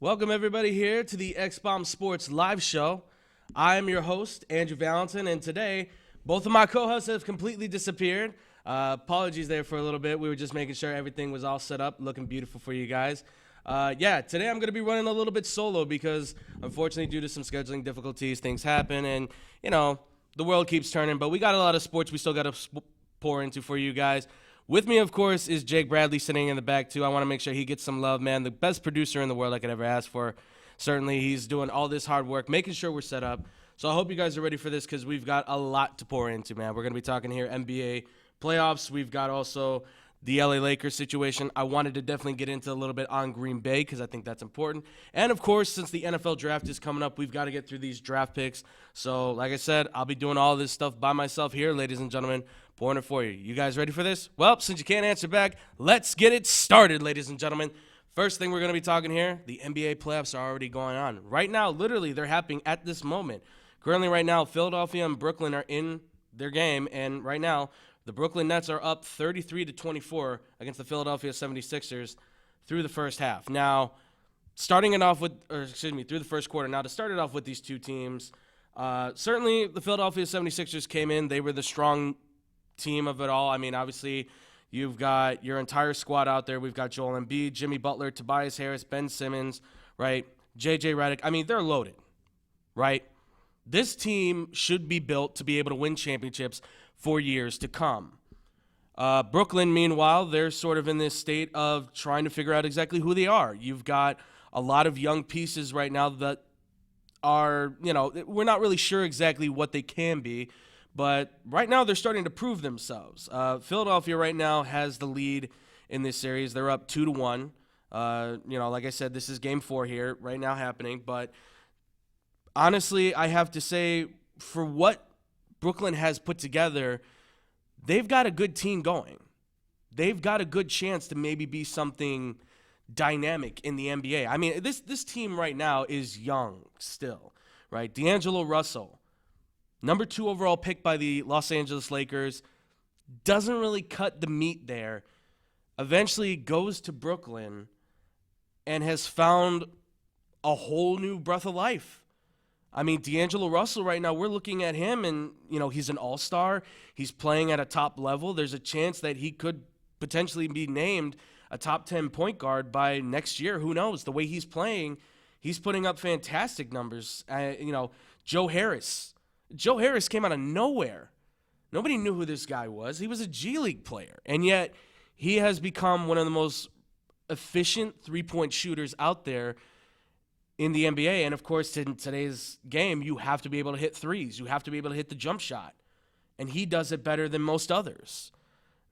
Welcome, everybody, here to the X-Bomb Sports Live Show. I am your host, Andrew Valentin, and today, both of my co-hosts have completely disappeared. Apologies there for a little bit. We were just making sure everything was all set up, looking beautiful for you guys. Today I'm going to be running a little bit solo because, unfortunately, due to some scheduling difficulties, things happen, and, the world keeps turning. But we got a lot of sports we still got to pour into for you guys. With me, of course, is Jake Bradley sitting in the back, too. I want to make sure he gets some love, man. The best producer in the world I could ever ask for. Certainly, he's doing all this hard work, making sure we're set up. So I hope you guys are ready for this because we've got a lot to pour into, man. We're going to be talking here NBA playoffs. We've got also the LA Lakers situation. I wanted to definitely get into a little bit on Green Bay because I think that's important. And, of course, since the NFL draft is coming up, we've got to get through these draft picks. So, like I said, I'll be doing all this stuff by myself here, ladies and gentlemen, pouring it for you. You guys ready for this? Well, since you can't answer back, let's get it started, ladies and gentlemen. First thing we're going to be talking here, the NBA playoffs are already going on. Right now, literally, they're happening at this moment. Currently, right now, Philadelphia and Brooklyn are in their game, and right now, the Brooklyn Nets are up 33-24 against the Philadelphia 76ers through the first half. Now, through the first quarter. Now, to start it off with these two teams, certainly the Philadelphia 76ers came in. They were the strong team of it all. I mean, obviously, you've got your entire squad out there. We've got Joel Embiid, Jimmy Butler, Tobias Harris, Ben Simmons, right? JJ Redick. I mean, they're loaded, right? This team should be built to be able to win championships for years to come. Brooklyn, meanwhile, they're sort of in this state of trying to figure out exactly who they are. You've got a lot of young pieces right now that are, we're not really sure exactly what they can be, but right now they're starting to prove themselves. Philadelphia right now has the lead in this series. They're up 2-1. Like I said, this is game 4 here right now happening, but honestly, I have to say, for what Brooklyn has put together, they've got a good team going. They've got a good chance to maybe be something dynamic in the NBA. I mean, this team right now is young still, right? D'Angelo Russell, number 2 overall pick by the Los Angeles Lakers, doesn't really cut the meat there. Eventually goes to Brooklyn and has found a whole new breath of life. I mean, D'Angelo Russell right now, we're looking at him and, he's an all-star. He's playing at a top level. There's a chance that he could potentially be named a top 10 point guard by next year. Who knows? The way he's playing, he's putting up fantastic numbers. Joe Harris. Joe Harris came out of nowhere. Nobody knew who this guy was. He was a G League player. And yet he has become one of the most efficient three-point shooters out there in the NBA. And, of course, in today's game, you have to be able to hit threes. You have to be able to hit the jump shot. And he does it better than most others.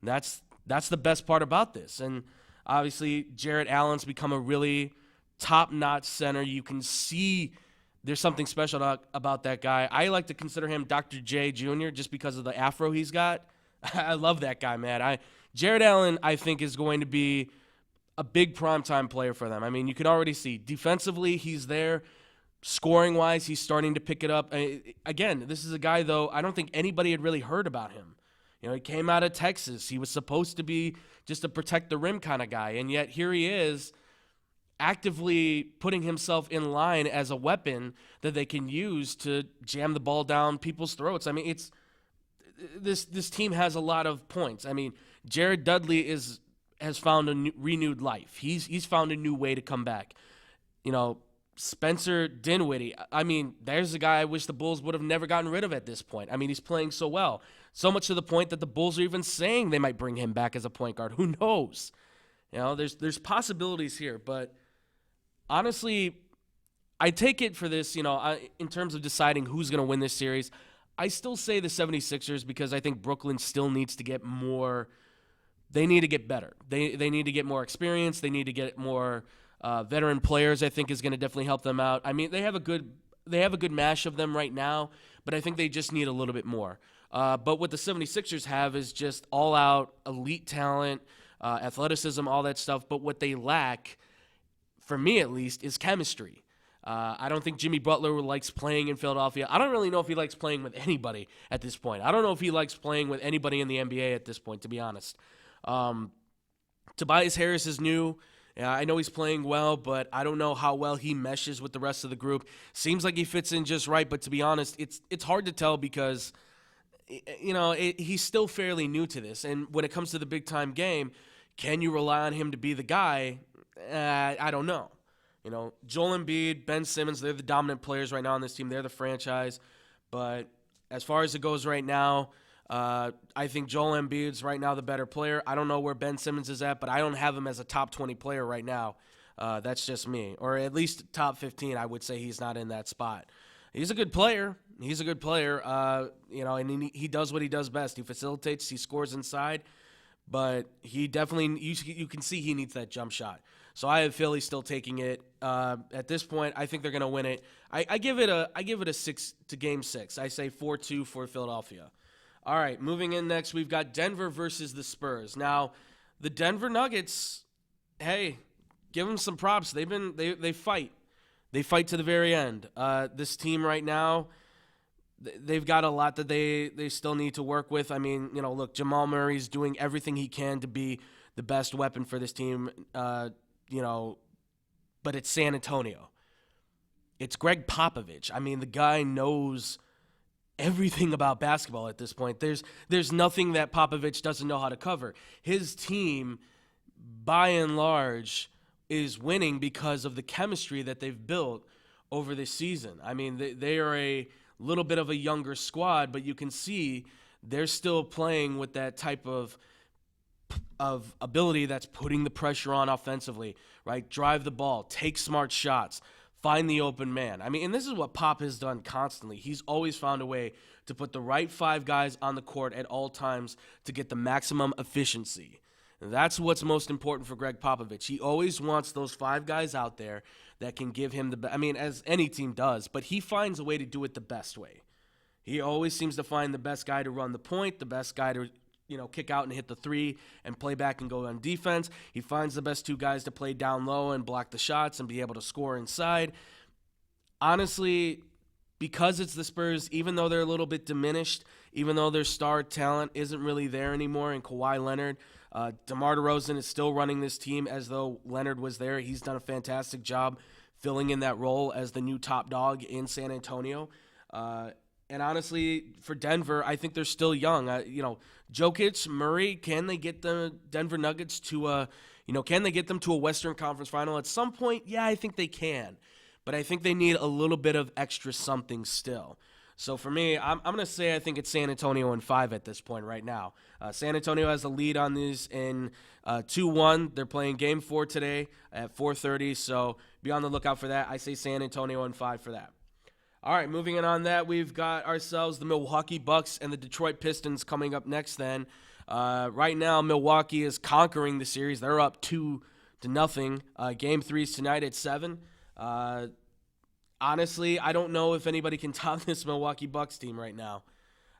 That's the best part about this. And, obviously, Jarrett Allen's become a really top-notch center. You can see there's something special about that guy. I like to consider him Dr. J Jr. just because of the afro he's got. I love that guy, man. Jarrett Allen, I think, is going to be a big primetime player for them. I mean, you can already see defensively he's there. Scoring-wise, he's starting to pick it up. Again, this is a guy, though, I don't think anybody had really heard about him. He came out of Texas. He was supposed to be just a protect the rim kind of guy, and yet here he is actively putting himself in line as a weapon that they can use to jam the ball down people's throats. I mean, this team has a lot of points. I mean, Jared Dudley has found a renewed life. He's found a new way to come back. Spencer Dinwiddie, I mean, there's a guy I wish the Bulls would have never gotten rid of at this point. I mean, he's playing so well. So much to the point that the Bulls are even saying they might bring him back as a point guard. Who knows? There's possibilities here. But honestly, I take it for this, in terms of deciding who's going to win this series, I still say the 76ers because I think Brooklyn still needs to get more. They need to get better. They need to get more experience. They need to get more veteran players. I think is going to definitely help them out. I mean, they have a good mash of them right now, but I think they just need a little bit more. But what the 76ers have is just all-out elite talent, athleticism, all that stuff. But what they lack, for me at least, is chemistry. I don't think Jimmy Butler likes playing in Philadelphia. I don't really know if he likes playing with anybody at this point. I don't know if he likes playing with anybody in the NBA at this point, to be honest. Tobias Harris is new. Yeah, I know he's playing well, but I don't know how well he meshes with the rest of the group. Seems like he fits in just right, but to be honest, it's hard to tell because he's still fairly new to this. And when it comes to the big time game, can you rely on him to be the guy? I don't know. Joel Embiid, Ben Simmons, they're the dominant players right now on this team. They're the franchise. But as far as it goes right now, I think Joel Embiid's right now the better player. I don't know where Ben Simmons is at, but I don't have him as a top 20 player right now. That's just me. Or at least top 15, I would say he's not in that spot. He's a good player. And he does what he does best. He facilitates, he scores inside, but he definitely, you can see he needs that jump shot. So I have Philly still taking it. At this point, I think they're going to win it. I give it a 6 to game 6. I say 4-2 for Philadelphia. All right, moving in next, we've got Denver versus the Spurs. Now, the Denver Nuggets, hey, give them some props. They fight. They fight to the very end. This team right now, they've got a lot that they still need to work with. I mean, look, Jamal Murray's doing everything he can to be the best weapon for this team, but it's San Antonio. It's Greg Popovich. I mean, the guy knows everything about basketball at this point. There's nothing that Popovich doesn't know how to cover. His team, by and large, is winning because of the chemistry that they've built over this season. I mean, they are a little bit of a younger squad, but you can see they're still playing with that type of ability that's putting the pressure on offensively, right? Drive the ball, take smart shots, find the open man. I mean, and this is what Pop has done constantly. He's always found a way to put the right 5 guys on the court at all times to get the maximum efficiency. And that's what's most important for Greg Popovich. He always wants those 5 guys out there that can give him as any team does, but he finds a way to do it the best way. He always seems to find the best guy to run the point, the best guy to kick out and hit the 3 and play back and go on defense. He finds the best 2 guys to play down low and block the shots and be able to score inside. Honestly, because it's the Spurs, even though they're a little bit diminished, even though their star talent isn't really there anymore in Kawhi Leonard, DeMar DeRozan is still running this team as though Leonard was there. He's done a fantastic job filling in that role as the new top dog in San Antonio. And honestly, for Denver, I think they're still young. Jokic, Murray, can they get the Denver Nuggets to can they get them to a Western Conference final at some point? Yeah, I think they can. But I think they need a little bit of extra something still. So for me, I'm going to say I think it's San Antonio in 5 at this point right now. San Antonio has the lead on these in 2-1. They're playing Game 4 today at 4:30, so be on the lookout for that. I say San Antonio in 5 for that. All right, moving on that, we've got ourselves the Milwaukee Bucks and the Detroit Pistons coming up next then. Right now, Milwaukee is conquering the series. They're up 2-0. Game 3 is tonight at 7. Honestly, I don't know if anybody can top this Milwaukee Bucks team right now.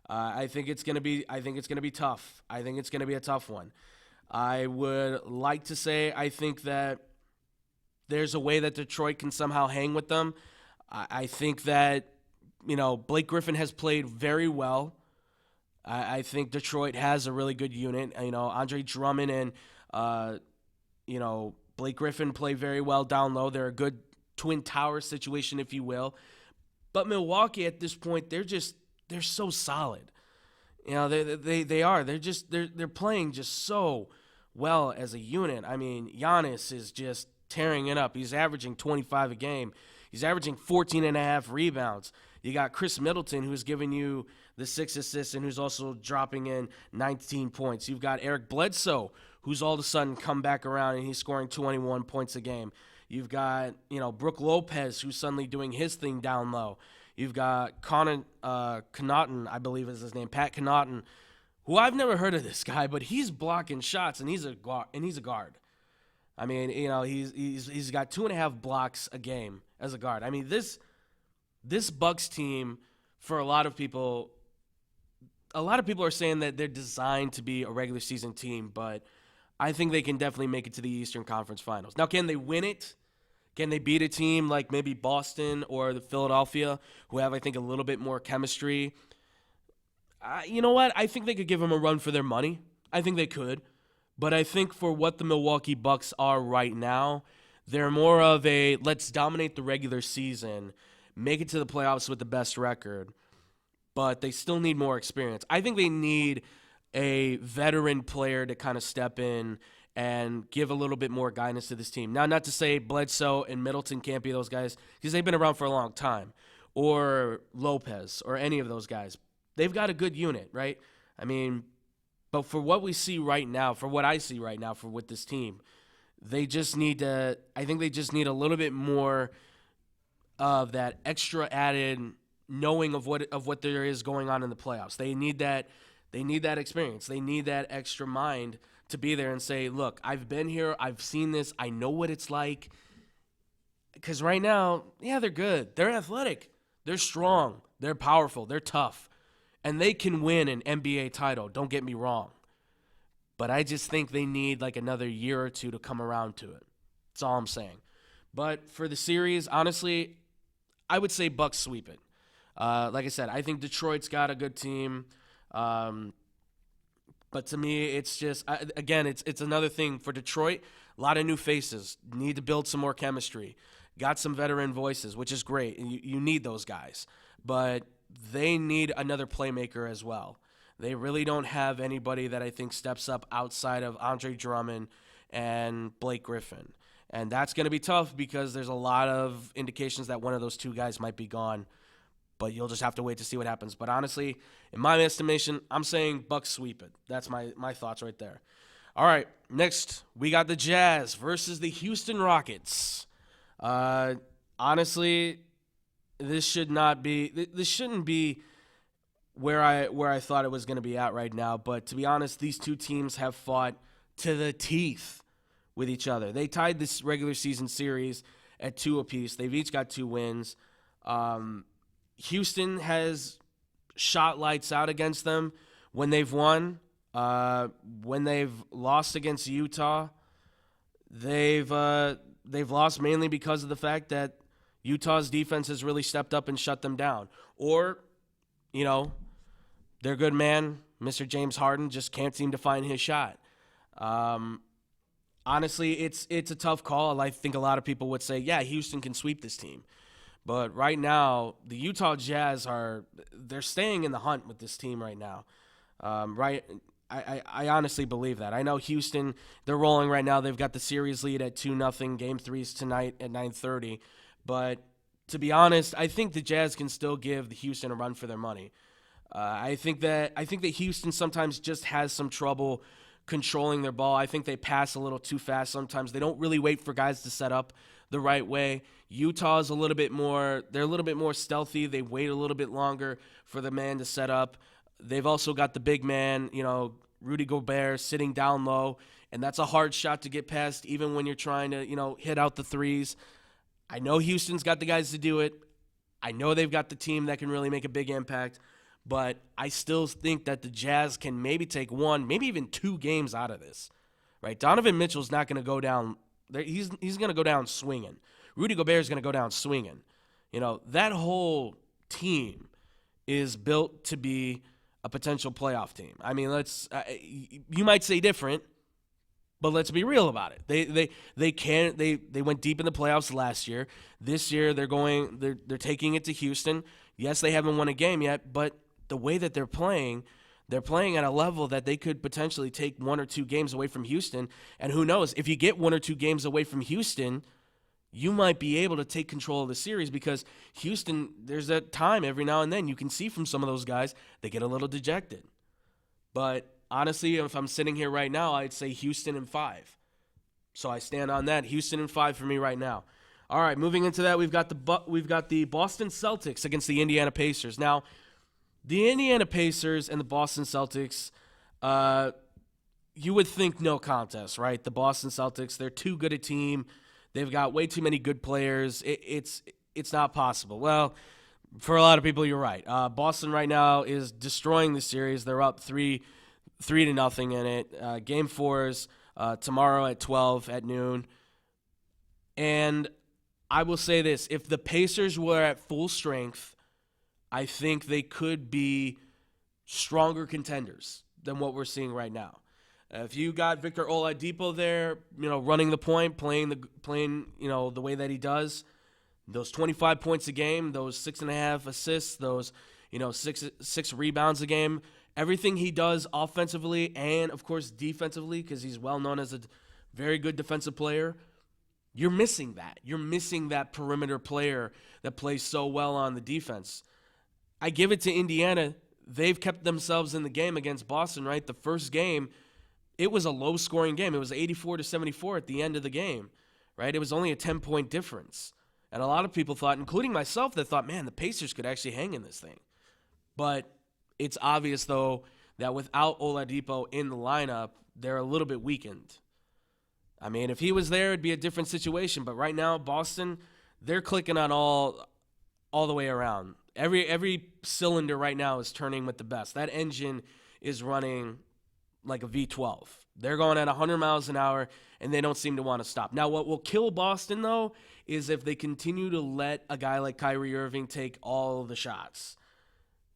I think it's gonna be tough. I think it's gonna be a tough one. I would like to say I think that there's a way that Detroit can somehow hang with them. I think that Blake Griffin has played very well. I think Detroit has a really good unit. Andre Drummond and Blake Griffin play very well down low. They're a good Twin Tower situation, if you will. But Milwaukee at this point, they're so solid. They are. They're playing just so well as a unit. I mean, Giannis is just tearing it up. He's averaging 25 a game. He's averaging 14.5 rebounds. You got Chris Middleton, who's giving you the 6 assists and who's also dropping in 19 points. You've got Eric Bledsoe, who's all of a sudden come back around and he's scoring 21 points a game. You've got, Brook Lopez, who's suddenly doing his thing down low. You've got Connaughton, I believe is his name, Pat Connaughton, who I've never heard of this guy, but he's blocking shots and he's a guard. I mean, he's got 2.5 blocks a game as a guard. I mean, this Bucks team, for a lot of people are saying that they're designed to be a regular season team, but I think they can definitely make it to the Eastern Conference Finals. Now, can they win it? Can they beat a team like maybe Boston or the Philadelphia, who have, I think, a little bit more chemistry? You know what? I think they could give them a run for their money. I think they could. But I think for what the Milwaukee Bucks are right now, they're more of a let's dominate the regular season, make it to the playoffs with the best record, but they still need more experience. I think they need a veteran player to kind of step in and give a little bit more guidance to this team. Now, not to say Bledsoe and Middleton can't be those guys because they've been around for a long time, or Lopez or any of those guys. They've got a good unit, right? I mean, but for what we see right now, for what I see right now with this team, they just need to – I think they just need a little bit more of that extra added knowing of what there is going on in the playoffs. They need that experience. They need that extra mind to be there and say, look, I've been here. I've seen this. I know what it's like. Because right now, yeah, they're good. They're athletic. They're strong. They're powerful. They're tough. And they can win an NBA title. Don't get me wrong. But I just think they need like another year or two to come around to it. That's all I'm saying. But for the series, honestly, I would say Bucks sweep it. Like I said, I think Detroit's got a good team. But to me, it's just, again, it's another thing for Detroit. A lot of new faces. Need to build some more chemistry. Got some veteran voices, which is great. You need those guys. But they need another playmaker as well. They really don't have anybody that I think steps up outside of Andre Drummond and Blake Griffin. And that's going to be tough because there's a lot of indications that one of those two guys might be gone. But you'll just have to wait to see what happens. But honestly, in my estimation, I'm saying Bucks sweep it. That's my thoughts right there. All right, next we got the Jazz versus the Houston Rockets. Honestly, this shouldn't be where I thought it was going to be at right now. But to be honest, these two teams have fought to the teeth with each other. They tied this regular season series at 2 apiece. They've each got 2 wins. Houston has shot lights out against them when they've won. When they've lost against Utah, they've lost mainly because of the fact that Utah's defense has really stepped up and shut them down. Or, their good man, Mr. James Harden, just can't seem to find his shot. Honestly, it's a tough call. I think a lot of people would say, yeah, Houston can sweep this team. But right now, the Utah Jazz they're staying in the hunt with this team right now. I honestly believe that. I know Houston, they're rolling right now. They've got the series lead at 2-0. Game 3's tonight at 9:30. But to be honest, I think the Jazz can still give the Houston a run for their money. I think that Houston sometimes just has some trouble controlling their ball. I think they pass a little too fast sometimes. They don't really wait for guys to set up the right way. Utah's they're a little bit more stealthy. They wait a little bit longer for the man to set up. They've also got the big man, Rudy Gobert sitting down low, and that's a hard shot to get past even when you're trying to, hit out the threes. I know Houston's got the guys to do it. I know they've got the team that can really make a big impact, but I still think that the Jazz can maybe take 1, maybe even 2 games out of this, right? Donovan Mitchell's not going to go down. He's going to go down swinging. Rudy Gobert's going to go down swinging. That whole team is built to be a potential playoff team. I mean, you might say different, but let's be real about it. They went deep in the playoffs last year. This year they're taking it to Houston. Yes, they haven't won a game yet, but the way that they're playing at a level that they could potentially take 1 or 2 games away from Houston. And who knows, if you get 1 or 2 games away from Houston, you might be able to take control of the series because Houston, there's a time every now and then you can see from some of those guys, they get a little dejected. But honestly, if I'm sitting here right now, I'd say Houston in 5. So I stand on that. Houston in 5 for me right now. All right, moving into that, we've got the Boston Celtics against the Indiana Pacers. Now, the Indiana Pacers and the Boston Celtics, you would think no contest, right? The Boston Celtics, they're too good a team. They've got way too many good players. It's not possible. Well, for a lot of people, you're right. Boston right now is destroying the series. They're up 3-0 in it. Game 4's tomorrow at 12 at noon. And I will say this. If the Pacers were at full strength, I think they could be stronger contenders than what we're seeing right now. If you got Victor Oladipo there, running the point, playing the way that he does, those 25 points a game, those 6.5 assists, those six rebounds a game, everything he does offensively and of course defensively, because he's well known as a very good defensive player. You're missing that. You're missing that perimeter player that plays so well on the defense. I give it to Indiana. They've kept themselves in the game against Boston, right? The first game, it was a low-scoring game. It was 84-74 at the end of the game, right? It was only a 10-point difference. And a lot of people thought, including myself, that thought, man, the Pacers could actually hang in this thing. But it's obvious, though, that without Oladipo in the lineup, they're a little bit weakened. I mean, if he was there, it'd be a different situation. But right now, Boston, they're clicking on all the way around. Every cylinder right now is turning with the best. That engine is running like a V12. They're going at 100 miles an hour, and they don't seem to want to stop. Now, what will kill Boston, though, is if they continue to let a guy like Kyrie Irving take all the shots.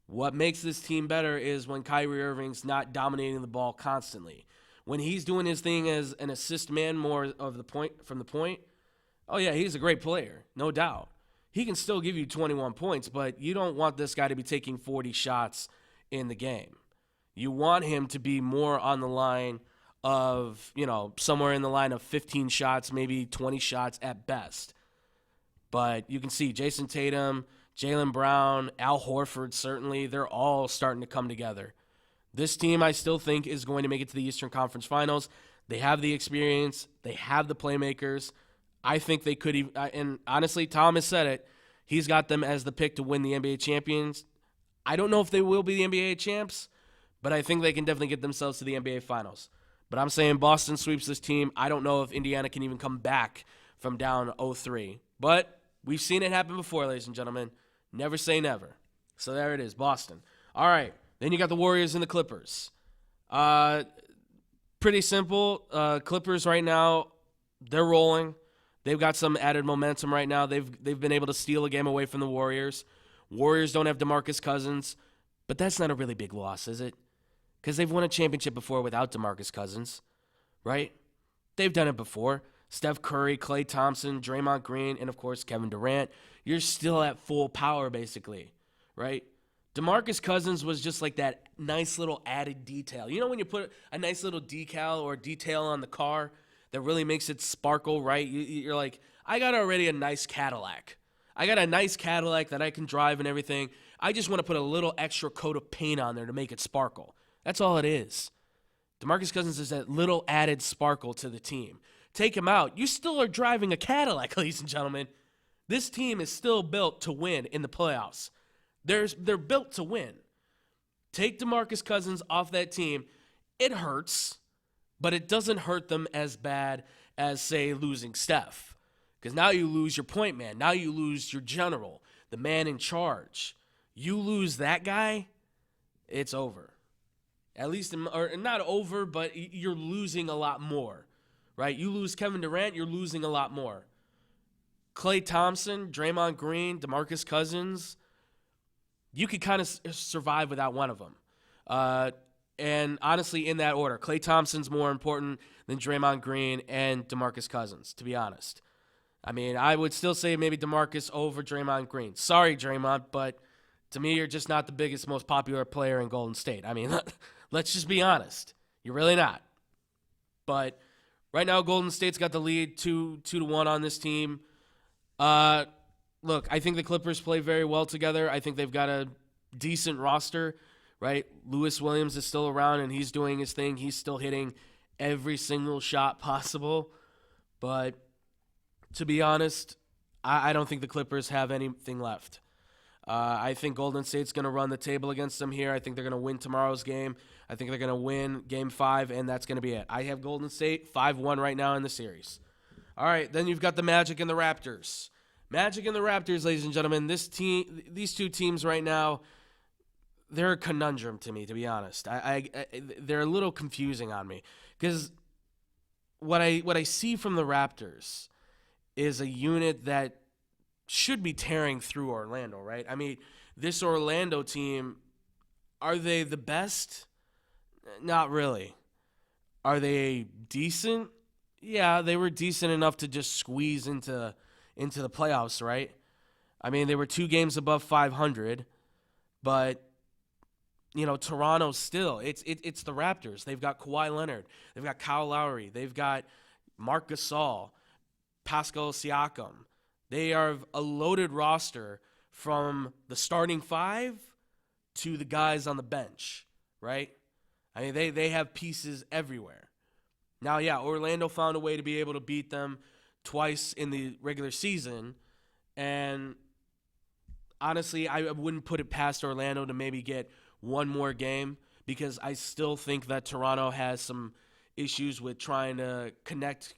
What makes this team better is when Kyrie Irving's not dominating the ball constantly. When he's doing his thing as an assist man more of the point from the point, oh yeah, he's a great player, no doubt. He can still give you 21 points, but you don't want this guy to be taking 40 shots in the game. You want him to be more on the line of, somewhere in the line of 15 shots, maybe 20 shots at best. But you can see Jason Tatum, Jaylen Brown, Al Horford, certainly, they're all starting to come together. This team, I still think, is going to make it to the Eastern Conference Finals. They have the experience. They have the playmakers. I think they could even, and honestly, Thomas said it, he's got them as the pick to win the NBA champions. I don't know if they will be the NBA champs, but I think they can definitely get themselves to the NBA Finals. But I'm saying Boston sweeps this team. I don't know if Indiana can even come back from down 0-3. But we've seen it happen before, ladies and gentlemen. Never say never. So there it is, Boston. All right. Then you got the Warriors and the Clippers. Pretty simple. Clippers right now, they're rolling. They've got some added momentum right now. They've been able to steal a game away from the Warriors. Warriors don't have DeMarcus Cousins, but that's not a really big loss, is it? Because they've won a championship before without DeMarcus Cousins, right? They've done it before. Steph Curry, Klay Thompson, Draymond Green, and, of course, Kevin Durant. You're still at full power, basically, right? DeMarcus Cousins was just like that nice little added detail. You know when you put a nice little decal or detail on the car that really makes it sparkle, right? You're like, I got already a nice Cadillac. I got a nice Cadillac that I can drive and everything. I just want to put a little extra coat of paint on there to make it sparkle. That's all it is. DeMarcus Cousins is that little added sparkle to the team. Take him out. You still are driving a Cadillac, ladies and gentlemen. This team is still built to win in the playoffs. They're built to win. Take DeMarcus Cousins off that team. It hurts, but it doesn't hurt them as bad as, say, losing Steph. Because now you lose your point man. Now you lose your general, the man in charge. You lose that guy, it's over. At least, or not over, but you're losing a lot more, right? You lose Kevin Durant, you're losing a lot more. Klay Thompson, Draymond Green, DeMarcus Cousins, you could kind of survive without one of them. And honestly, in that order, Klay Thompson's more important than Draymond Green and DeMarcus Cousins, to be honest. I mean, I would still say maybe DeMarcus over Draymond Green. Sorry, Draymond, but to me, you're just not the biggest, most popular player in Golden State. I mean, let's just be honest. You're really not. But right now, Golden State's got the lead 2-1 on this team. Look, I think the Clippers play very well together. I think they've got a decent roster, right? Lewis Williams is still around, and he's doing his thing. He's still hitting every single shot possible. But to be honest, I don't think the Clippers have anything left. I think Golden State's going to run the table against them here. I think they're going to win tomorrow's game. I think they're going to win Game 5, and that's going to be it. I have Golden State 5-1 right now in the series. All right, then you've got the Magic and the Raptors. Magic and the Raptors, ladies and gentlemen, these two teams right now, they're a conundrum to me, to be honest. They're a little confusing on me because what I see from the Raptors is a unit that should be tearing through Orlando, right? I mean, this Orlando team, are they the best? Not really. Are they decent? Yeah, they were decent enough to just squeeze into the playoffs, right? I mean, they were 2 games above 500, but Toronto still. It's the Raptors. They've got Kawhi Leonard. They've got Kyle Lowry. They've got Marc Gasol, Pascal Siakam. They are a loaded roster from the starting five to the guys on the bench, right? I mean, they have pieces everywhere. Now, yeah, Orlando found a way to be able to beat them twice in the regular season, and honestly, I wouldn't put it past Orlando to maybe get one more game because I still think that Toronto has some issues with trying to connect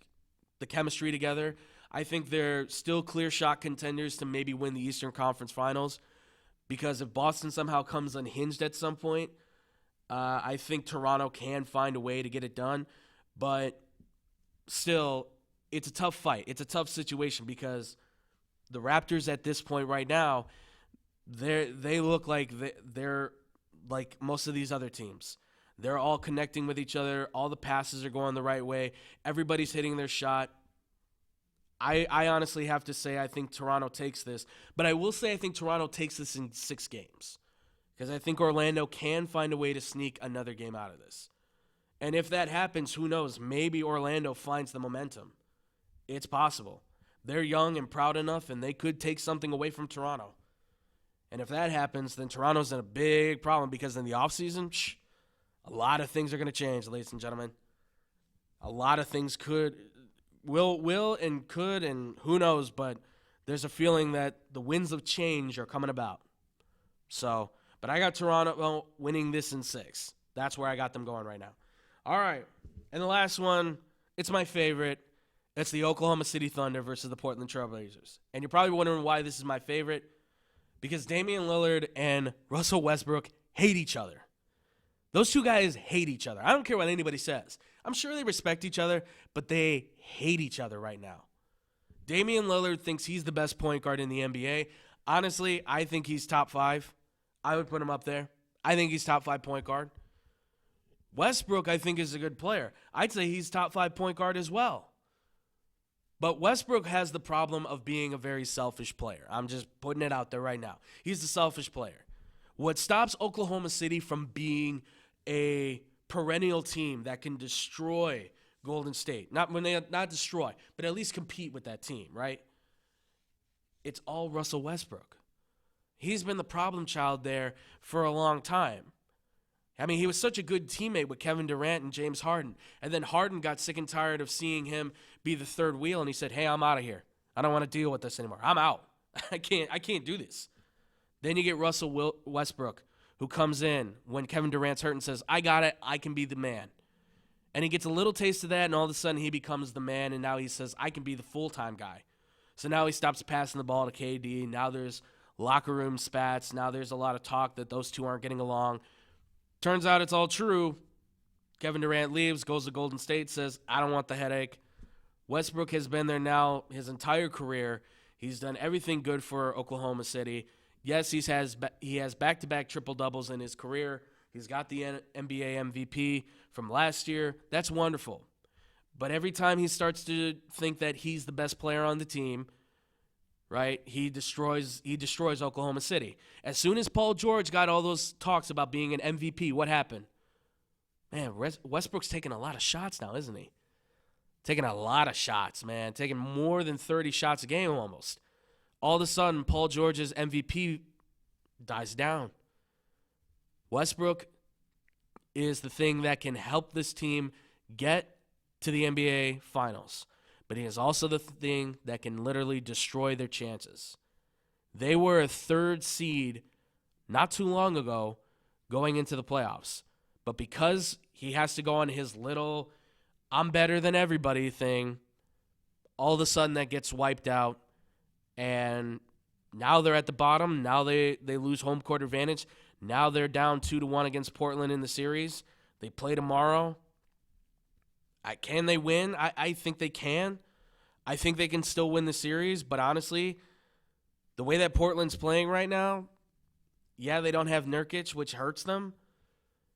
the chemistry together. I think they're still clear shot contenders to maybe win the Eastern Conference Finals because if Boston somehow comes unhinged at some point, I think Toronto can find a way to get it done. But still, it's a tough fight. It's a tough situation because the Raptors at this point right now, they look like they're like most of these other teams. They're all connecting with each other. All the passes are going the right way. Everybody's hitting their shot. I honestly have to say I think Toronto takes this. But I will say I think Toronto takes this in 6 games. Because I think Orlando can find a way to sneak another game out of this. And if that happens, who knows? Maybe Orlando finds the momentum. It's possible. They're young and proud enough, and they could take something away from Toronto. And if that happens, then Toronto's in a big problem because in the offseason, a lot of things are going to change, ladies and gentlemen. A lot of things will and could, and who knows, but there's a feeling that the winds of change are coming about. So, but I got Toronto winning this in 6. That's where I got them going right now. All right, and the last one, it's my favorite. It's the Oklahoma City Thunder versus the Portland Trail Blazers. And you're probably wondering why this is my favorite. Because Damian Lillard and Russell Westbrook hate each other. Those two guys hate each other. I don't care what anybody says. I'm sure they respect each other, but they hate each other right now. Damian Lillard thinks he's the best point guard in the NBA. Honestly, I think he's top 5. I would put him up there. I think he's top 5 point guard. Westbrook, I think, is a good player. I'd say he's top 5 point guard as well. But Westbrook has the problem of being a very selfish player. I'm just putting it out there right now. He's a selfish player. What stops Oklahoma City from being a perennial team that can destroy Golden State, not destroy, but at least compete with that team, right? It's all Russell Westbrook. He's been the problem child there for a long time. I mean, he was such a good teammate with Kevin Durant and James Harden. And then Harden got sick and tired of seeing him be the third wheel, and he said, hey, I'm out of here. I don't want to deal with this anymore. I'm out. I can't do this. Then you get Russell Westbrook, who comes in when Kevin Durant's hurt and says, I got it. I can be the man. And he gets a little taste of that, and all of a sudden he becomes the man, and now he says, I can be the full-time guy. So now he stops passing the ball to KD. Now there's locker room spats. Now there's a lot of talk that those two aren't getting along. Turns out it's all true. Kevin Durant leaves, goes to Golden State, says, I don't want the headache. Westbrook has been there now his entire career. He's done everything good for Oklahoma City. Yes, he has back-to-back triple-doubles in his career. He's got the NBA MVP from last year. That's wonderful. But every time he starts to think that he's the best player on the team, right, he destroys Oklahoma City. As soon as Paul George got all those talks about being an MVP, what happened? Man, Westbrook's taking a lot of shots now, isn't he? Taking a lot of shots, man. Taking more than 30 shots a game almost. All of a sudden, Paul George's MVP dies down. Westbrook is the thing that can help this team get to the NBA Finals. But he is also the thing that can literally destroy their chances. They were a 3rd seed not too long ago going into the playoffs. But because he has to go on his little I'm better than everybody thing, all of a sudden that gets wiped out. And now they're at the bottom. Now they lose home court advantage. Now they're down 2-1 against Portland in the series. They play tomorrow. Can they win? I think they can. I think they can still win the series, but honestly, the way that Portland's playing right now, yeah, they don't have Nurkic, which hurts them,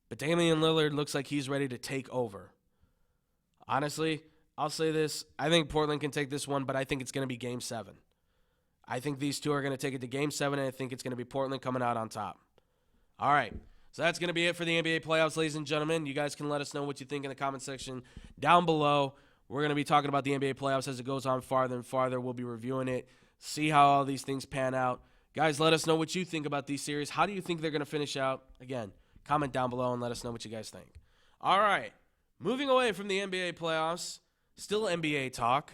but Damian Lillard looks like he's ready to take over. Honestly, I'll say this. I think Portland can take this one, but I think it's going to be Game 7. I think these two are going to take it to Game 7, and I think it's going to be Portland coming out on top. All right. So that's going to be it for the NBA playoffs, ladies and gentlemen. You guys can let us know what you think in the comment section down below. We're going to be talking about the NBA playoffs as it goes on farther and farther. We'll be reviewing it, see how all these things pan out. Guys, let us know what you think about these series. How do you think they're going to finish out? Again, comment down below and let us know what you guys think. All right. Moving away from the NBA playoffs, still NBA talk.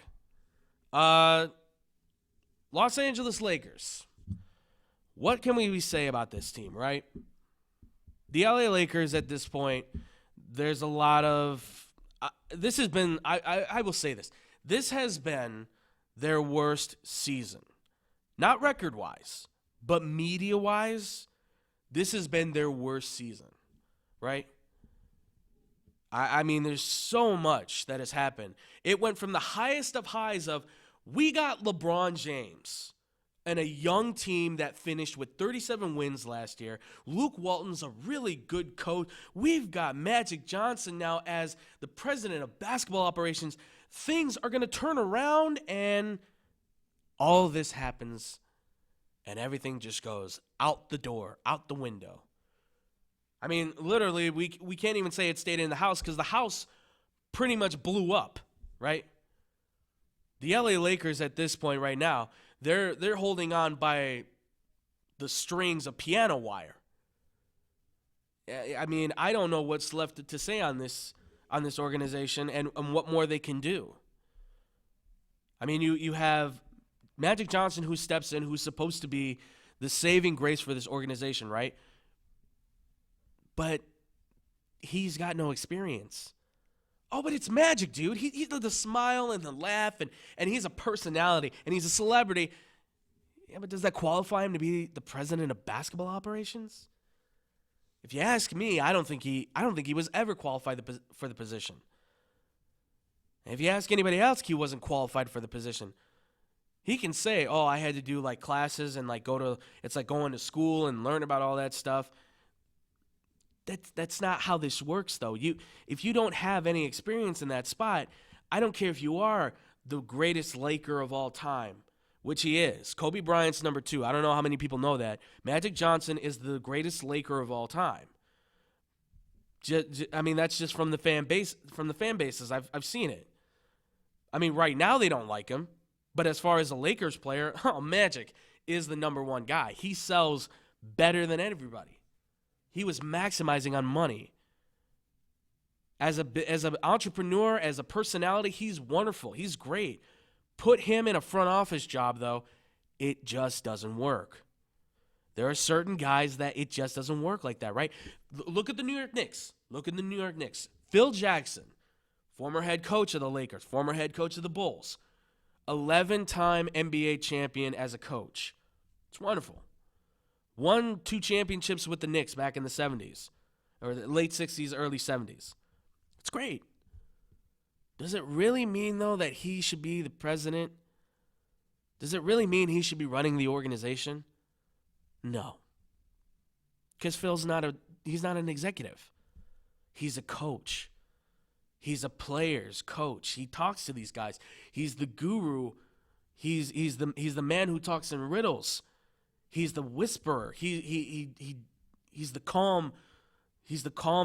Los Angeles Lakers. What can we say about this team, right? The LA Lakers at this point, there's a lot of this has been, I will say this. This has been their worst season. Not record-wise, but media-wise, this has been their worst season, right? I mean, there's so much that has happened. It went from the highest of highs of, we got LeBron James and a young team that finished with 37 wins last year. Luke Walton's a really good coach. We've got Magic Johnson now as the president of basketball operations. Things are going to turn around, and all of this happens, and everything just goes out the door, out the window. I mean, literally, we can't even say it stayed in the house because the house pretty much blew up, right? The LA Lakers at this point right now, they're holding on by the strings of piano wire. I mean, I don't know what's left to say on this organization and what more they can do. I mean, you have Magic Johnson who steps in, who's supposed to be the saving grace for this organization, right? But he's got no experience. Oh, but it's Magic, dude. He's the smile and the laugh, and he's a personality, and he's a celebrity. Yeah, but does that qualify him to be the president of basketball operations? If you ask me, I don't think he was ever qualified for the position. And if you ask anybody else, he wasn't qualified for the position. He can say, "Oh, I had to do like classes and like it's like going to school and learn about all that stuff." That's not how this works, though. If you don't have any experience in that spot, I don't care if you are the greatest Laker of all time, which he is. Kobe Bryant's number 2. I don't know how many people know that. Magic Johnson is the greatest Laker of all time. I mean, that's just from the fan base. From the fan bases, I've seen it. I mean, right now they don't like him, but as far as a Lakers player, Magic is the number 1 guy. He sells better than everybody. He was maximizing on money. As an entrepreneur, as a personality, he's wonderful. He's great. Put him in a front office job, though, it just doesn't work. There are certain guys that it just doesn't work like that, right? Look at the New York Knicks. Phil Jackson, former head coach of the Lakers, former head coach of the Bulls, 11-time NBA champion as a coach. It's wonderful. Won 2 championships with the Knicks back in the 70s, or the late 60s, early 70s. It's great. Does it really mean, though, that he should be the president? Does it really mean he should be running the organization? No. Because Phil's he's not an executive. He's a coach. He's a player's coach. He talks to these guys. He's the guru. He's the man who talks in riddles. He's the whisperer. He's the calm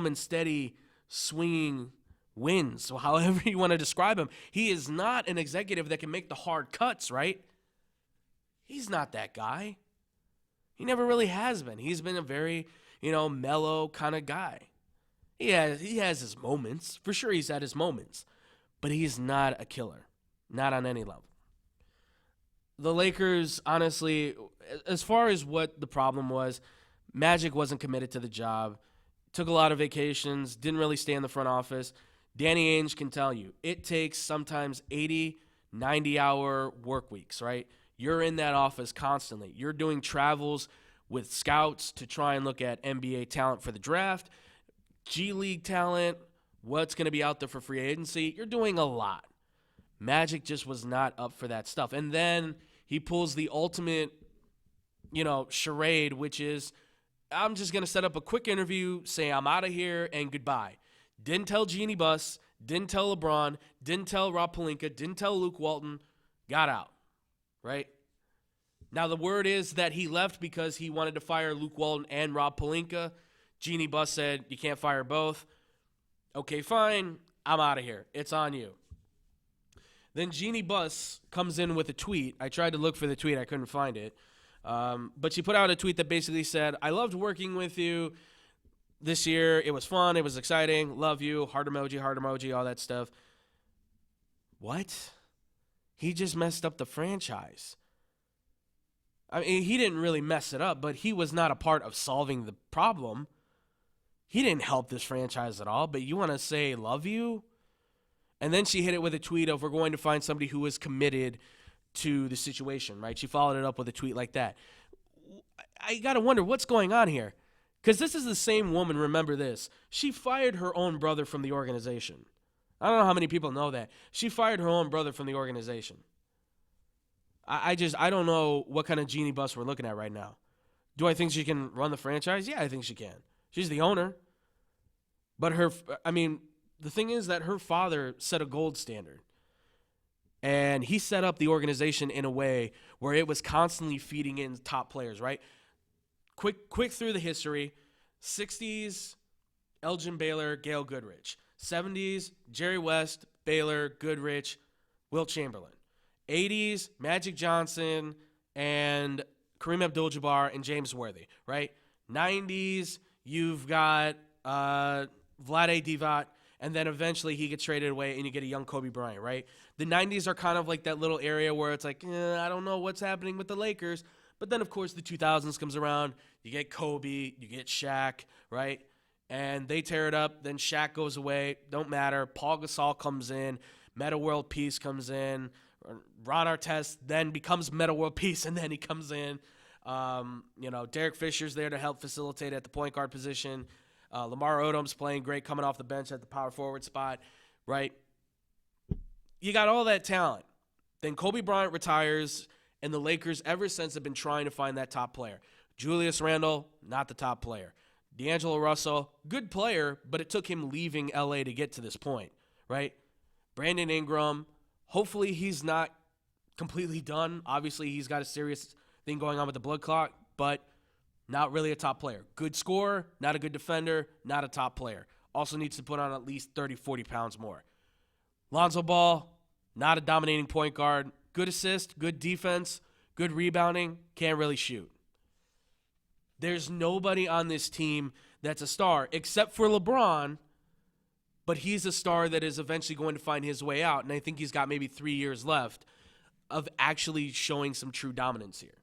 and steady swinging winds. So however you want to describe him, he is not an executive that can make the hard cuts, right? He's not that guy. He never really has been. He's been a very, mellow kind of guy. He has his moments. For sure he's had his moments. But he's not a killer. Not on any level. The Lakers, honestly, as far as what the problem was, Magic wasn't committed to the job, took a lot of vacations, didn't really stay in the front office. Danny Ainge can tell you, it takes sometimes 80, 90-hour work weeks, right? You're in that office constantly. You're doing travels with scouts to try and look at NBA talent for the draft, G League talent, what's going to be out there for free agency. You're doing a lot. Magic just was not up for that stuff. And then he pulls the ultimate, charade, which is, I'm just going to set up a quick interview, say I'm out of here, and goodbye. Didn't tell Jeannie Buss, didn't tell LeBron, didn't tell Rob Pelinka, didn't tell Luke Walton, got out, right? Now, the word is that he left because he wanted to fire Luke Walton and Rob Pelinka. Jeanie Buss said, you can't fire both. Okay, fine. I'm out of here. It's on you. Then Jeanie Buss comes in with a tweet. I tried to look for the tweet. I couldn't find it. But she put out a tweet that basically said, I loved working with you this year. It was fun. It was exciting. Love you. Heart emoji, all that stuff. What? He just messed up the franchise. I mean, he didn't really mess it up, but he was not a part of solving the problem. He didn't help this franchise at all, but you want to say love you? And then she hit it with a tweet of, we're going to find somebody who is committed to the situation, right? She followed it up with a tweet like that. I got to wonder what's going on here. Because this is the same woman, remember this. She fired her own brother from the organization. I don't know how many people know that. She fired her own brother from the organization. I don't know what kind of Jeanie Buss we're looking at right now. Do I think she can run the franchise? Yeah, I think she can. She's the owner. But the thing is that her father set a gold standard. And he set up the organization in a way where it was constantly feeding in top players, right? Quick through the history. 60s, Elgin Baylor, Gail Goodrich. 70s, Jerry West, Baylor, Goodrich, Wilt Chamberlain. 80s, Magic Johnson and Kareem Abdul-Jabbar and James Worthy, right? 90s, you've got Vlade Divac, and then eventually he gets traded away and you get a young Kobe Bryant, right? The 90s are kind of like that little area where it's like, I don't know what's happening with the Lakers. But then, of course, the 2000s comes around. You get Kobe, you get Shaq, right? And they tear it up. Then Shaq goes away. Don't matter. Paul Gasol comes in. Metta World Peace comes in. Ron Artest then becomes Metta World Peace, and then he comes in. Derek Fisher's there to help facilitate at the point guard position. Lamar Odom's playing great coming off the bench at the power forward spot, right? You got all that talent. Then Kobe Bryant retires, and the Lakers ever since have been trying to find that top player. Julius Randle, not the top player. D'Angelo Russell, good player, but it took him leaving LA to get to this point, right? Brandon Ingram, hopefully he's not completely done. Obviously, he's got a serious thing going on with the blood clot, but not really a top player. Good scorer, not a good defender, not a top player. Also needs to put on at least 30, 40 pounds more. Lonzo Ball, not a dominating point guard. Good assist, good defense, good rebounding, can't really shoot. There's nobody on this team that's a star except for LeBron, but he's a star that is eventually going to find his way out, and I think he's got maybe 3 years left of actually showing some true dominance here.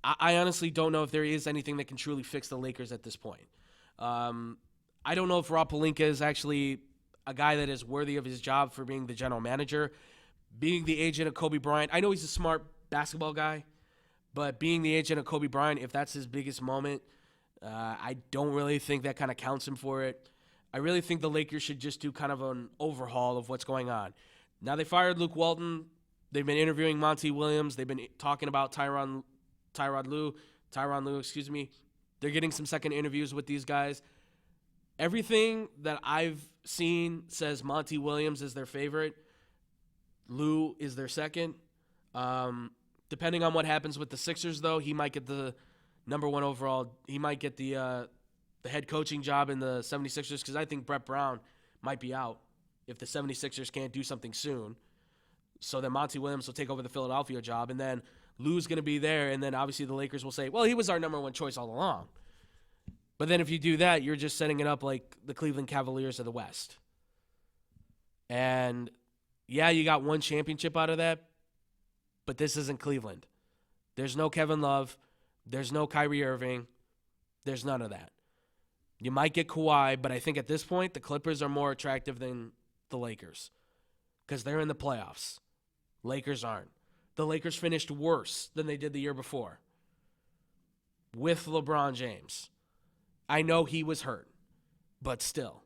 I honestly don't know if there is anything that can truly fix the Lakers at this point. I don't know if Rob Pelinka is actually a guy that is worthy of his job for being the general manager. Being the agent of Kobe Bryant, I know he's a smart basketball guy, but being the agent of Kobe Bryant, if that's his biggest moment, I don't really think that kind of counts him for it. I really think the Lakers should just do kind of an overhaul of what's going on. Now they fired Luke Walton. They've been interviewing Monty Williams. They've been talking about Tyronn Lue. They're getting some second interviews with these guys. Everything that I've seen says Monty Williams is their favorite. Lue is their second. Depending on what happens with the Sixers, though, he might get the number one overall. He might get the head coaching job in the 76ers because I think Brett Brown might be out if the 76ers can't do something soon. So then Monty Williams will take over the Philadelphia job, and then Lue's going to be there, and then obviously the Lakers will say, well, he was our number one choice all along. But then if you do that, you're just setting it up like the Cleveland Cavaliers of the West. And, yeah, you got one championship out of that, but this isn't Cleveland. There's no Kevin Love. There's no Kyrie Irving. There's none of that. You might get Kawhi, but I think at this point the Clippers are more attractive than the Lakers because they're in the playoffs. Lakers aren't. The Lakers finished worse than they did the year before with LeBron James. I know he was hurt, but still.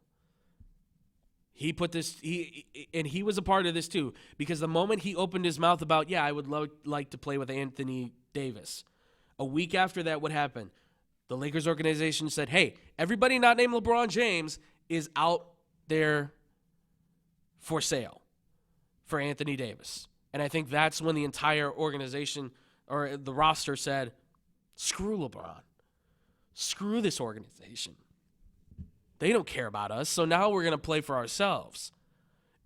He put this, he was a part of this too, because the moment he opened his mouth about, I would like to play with Anthony Davis, a week after that, what happened? The Lakers organization said, hey, everybody not named LeBron James is out they're for sale for Anthony Davis. And I think that's when the entire organization or the roster said, screw LeBron. Screw this organization. They don't care about us, so now we're going to play for ourselves.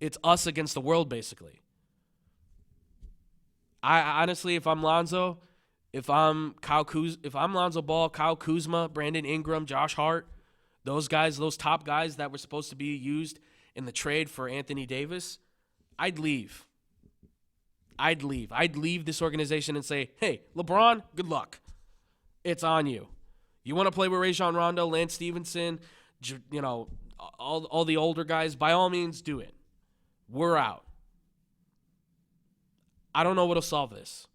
It's us against the world, basically. I honestly, if I'm Lonzo, if I'm Lonzo Ball, Kyle Kuzma, Brandon Ingram, Josh Hart, those guys, those top guys that were supposed to be used in the trade for Anthony Davis, I'd leave. I'd leave this organization and say, hey, LeBron, good luck. It's on you. You want to play with Rajon Rondo, Lance Stevenson, all the older guys, by all means, do it. We're out. I don't know what'll solve this.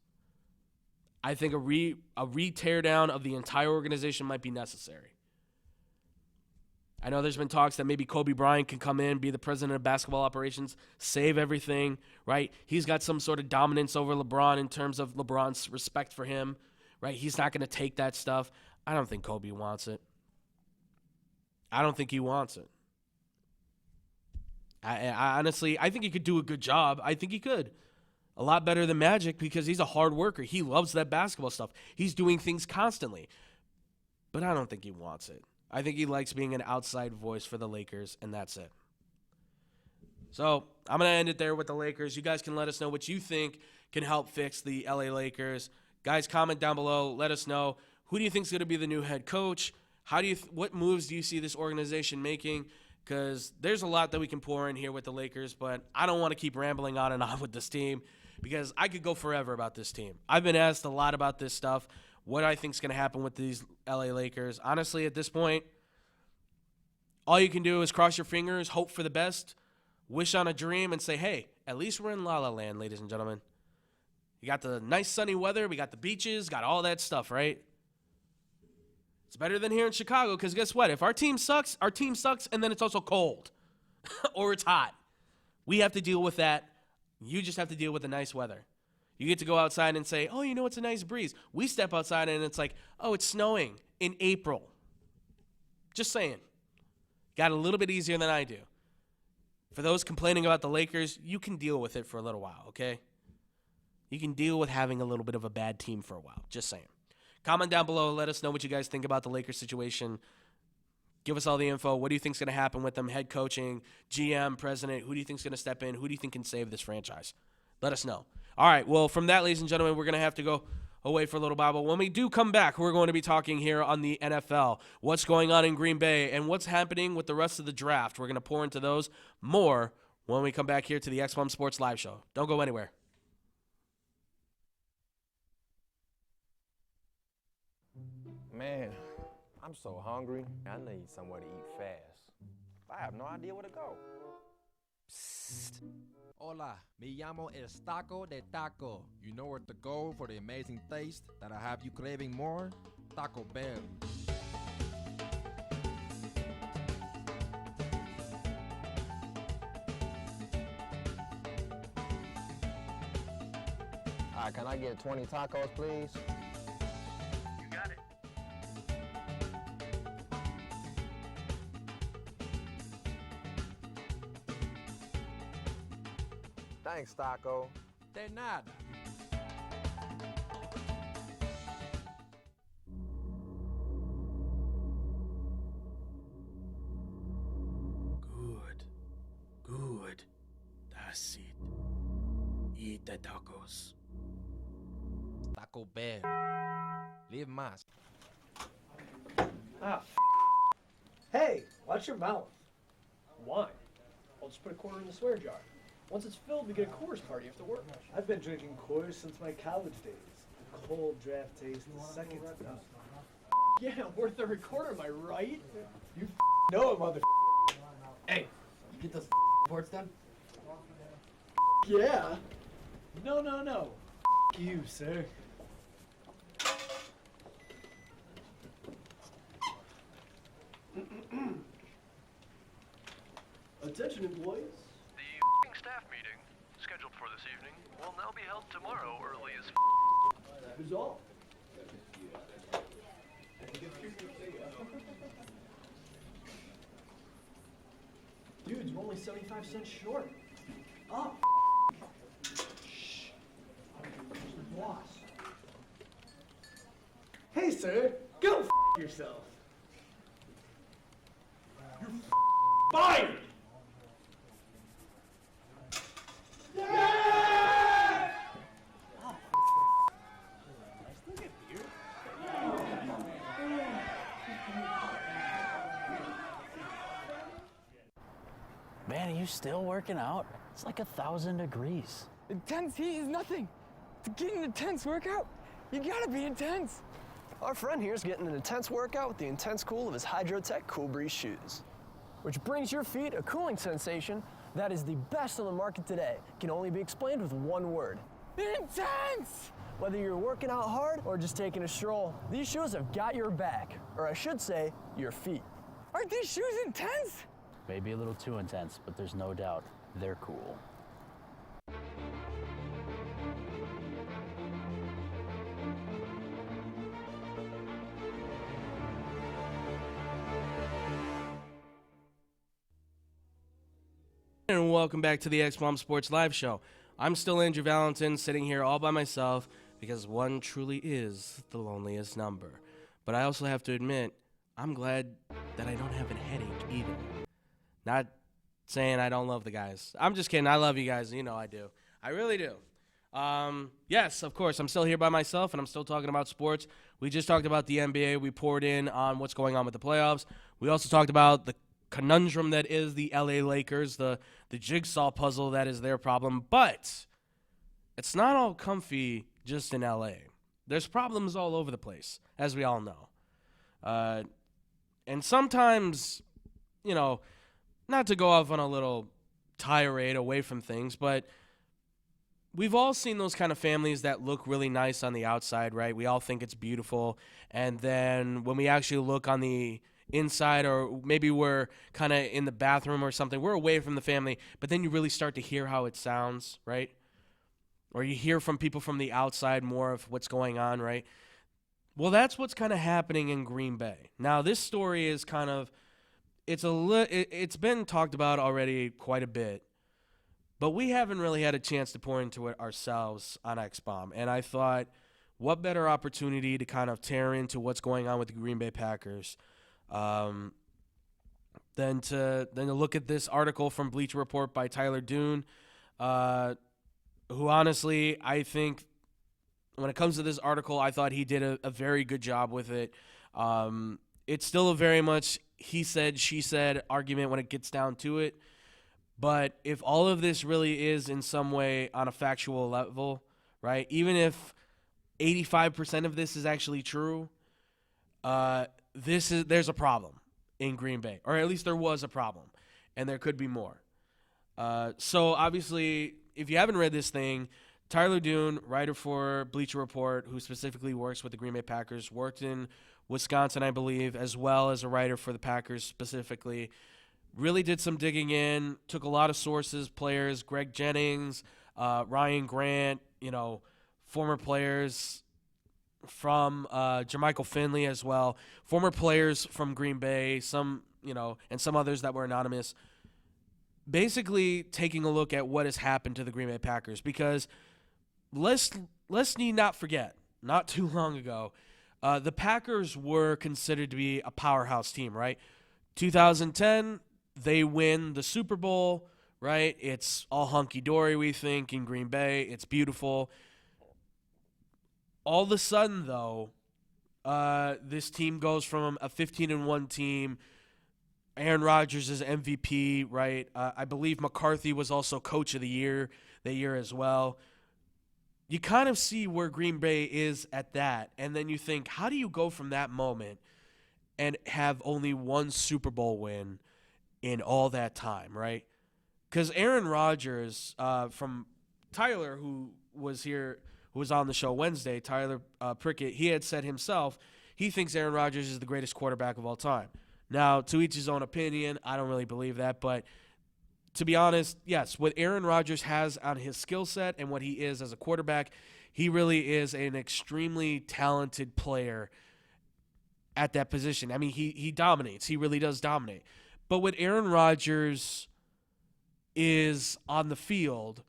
I think a re-tear down of the entire organization might be necessary. I know there's been talks that maybe Kobe Bryant can come in, be the president of basketball operations, save everything, right? He's got some sort of dominance over LeBron in terms of LeBron's respect for him, right? He's not going to take that stuff. I don't think Kobe wants it. I don't think he wants it. I honestly, I think he could do a good job. I think he could. A lot better than Magic because he's a hard worker. He loves that basketball stuff. He's doing things constantly. But I don't think he wants it. I think he likes being an outside voice for the Lakers, and that's it. So I'm going to end it there with the Lakers. You guys can let us know what you think can help fix the LA Lakers. Guys, comment down below. Let us know. Who do you think is going to be the new head coach? What moves do you see this organization making? Because there's a lot that we can pour in here with the Lakers, but I don't want to keep rambling on and on with this team because I could go forever about this team. I've been asked a lot about this stuff, what I think is going to happen with these LA Lakers. Honestly, at this point, all you can do is cross your fingers, hope for the best, wish on a dream, and say, hey, at least we're in La La Land, ladies and gentlemen. You got the nice sunny weather, we got the beaches, got all that stuff, right? It's better than here in Chicago because guess what? If our team sucks, and then it's also cold or it's hot. We have to deal with that. You just have to deal with the nice weather. You get to go outside and say, oh, it's a nice breeze. We step outside and it's like, oh, it's snowing in April. Just saying. Got a little bit easier than I do. For those complaining about the Lakers, you can deal with it for a little while, okay? You can deal with having a little bit of a bad team for a while. Just saying. Comment down below. Let us know what you guys think about the Lakers situation. Give us all the info. What do you think is going to happen with them? Head coaching, GM, president. Who do you think is going to step in? Who do you think can save this franchise? Let us know. All right. Well, from that, ladies and gentlemen, we're going to have to go away for a little while. But when we do come back, we're going to be talking here on the NFL. What's going on in Green Bay and what's happening with the rest of the draft. We're going to pour into those more when we come back here to the X-Bomb Sports Live Show. Don't go anywhere. Man, I'm so hungry. I need somewhere to eat fast. I have no idea where to go. Psst. Hola, me llamo El Taco de Taco. You know where to go for the amazing taste that'll have you craving more? Taco Bell. All right, can I get 20 tacos, please? Thanks, Taco. De nada. Good. That's it. Eat the tacos. Taco Bell. Live más. Hey, watch your mouth. Wine. I'll just put a quarter in the swear jar. Once it's filled, we get a Coors party after work. I've been drinking Coors since my college days. The cold draft taste is second to none. Yeah, worth the recorder, am I right? You know it, mother. Hey, you get those reports done? Yeah. No. You, sir. Attention, employees. The staff meeting, scheduled for this evening, will now be held tomorrow early as That is all. Dude, only 75 cents short. Oh, shh. Boss. Hey, sir, go yourself. You're fired! Man, are you still working out? It's like 1,000 degrees. Intense heat is nothing. To get an intense workout, you gotta be intense. Our friend here is getting an intense workout with the intense cool of his Hydrotech Cool Breeze shoes. Which brings your feet a cooling sensation that is the best on the market today. Can only be explained with one word. Intense! Whether you're working out hard or just taking a stroll, these shoes have got your back. Or I should say, your feet. Aren't these shoes intense? Maybe a little too intense, but there's no doubt they're cool. And welcome back to the X-Bomb Sports Live Show. I'm still Andrew Valentin, sitting here all by myself because one truly is the loneliest number. But I also have to admit, I'm glad that I don't have a headache either. Not saying I don't love the guys. I'm just kidding. I love you guys. You know I do. I really do. Yes, of course. I'm still here by myself, and I'm still talking about sports. We just talked about the NBA. We poured in on what's going on with the playoffs. We also talked about the conundrum that is the LA Lakers, the jigsaw puzzle that is their problem. But it's not all comfy just in LA. There's problems all over the place, as we all know. And sometimes, you know, not to go off on a little tirade away from things, but we've all seen those kind of families that look really nice on the outside, right? We all think it's beautiful. And then when we actually look on the inside, or maybe we're kind of in the bathroom or something, we're away from the family, but then you really start to hear how it sounds, right? Or you hear from people from the outside more of what's going on, right? Well, that's what's kind of happening in Green Bay. Now, this story is kind of, it's been talked about already quite a bit, but we haven't really had a chance to pour into it ourselves on X-Bomb. And I thought, what better opportunity to kind of tear into what's going on with the Green Bay Packers than to look at this article from Bleacher Report by Tyler Dune, who honestly, I think when it comes to this article, I thought he did a very good job with it. It's still a very much he said, she said argument when it gets down to it. But if all of this really is in some way on a factual level, right, even if 85% of this is actually true, there's a problem in Green Bay, or at least there was a problem, and there could be more. So obviously, if you haven't read this thing, Tyler Dune, writer for Bleacher Report, who specifically works with the Green Bay Packers, worked in Wisconsin, I believe, as well as a writer for the Packers specifically, really did some digging in, took a lot of sources, players, Greg Jennings, Ryan Grant, former players from Jermichael Finley as well, former players from Green Bay, some, and some others that were anonymous, basically taking a look at what has happened to the Green Bay Packers, because let's need not forget, not too long ago, the Packers were considered to be a powerhouse team, right? 2010, they win the Super Bowl, right? It's all hunky-dory, we think, in Green Bay. It's beautiful. All of a sudden, though, this team goes from a 15-1 team. Aaron Rodgers is MVP, right? I believe McCarthy was also Coach of the Year that year as well. You kind of see where Green Bay is at that, and then you think, how do you go from that moment and have only one Super Bowl win in all that time, right? Because Aaron Rodgers, from Tyler, who was here, who was on the show Wednesday, Tyler Prickett, he had said himself, he thinks Aaron Rodgers is the greatest quarterback of all time. Now, to each his own opinion, I don't really believe that, but to be honest, yes, what Aaron Rodgers has on his skill set and what he is as a quarterback, he really is an extremely talented player at that position. I mean, he dominates. He really does dominate. But what Aaron Rodgers is on the field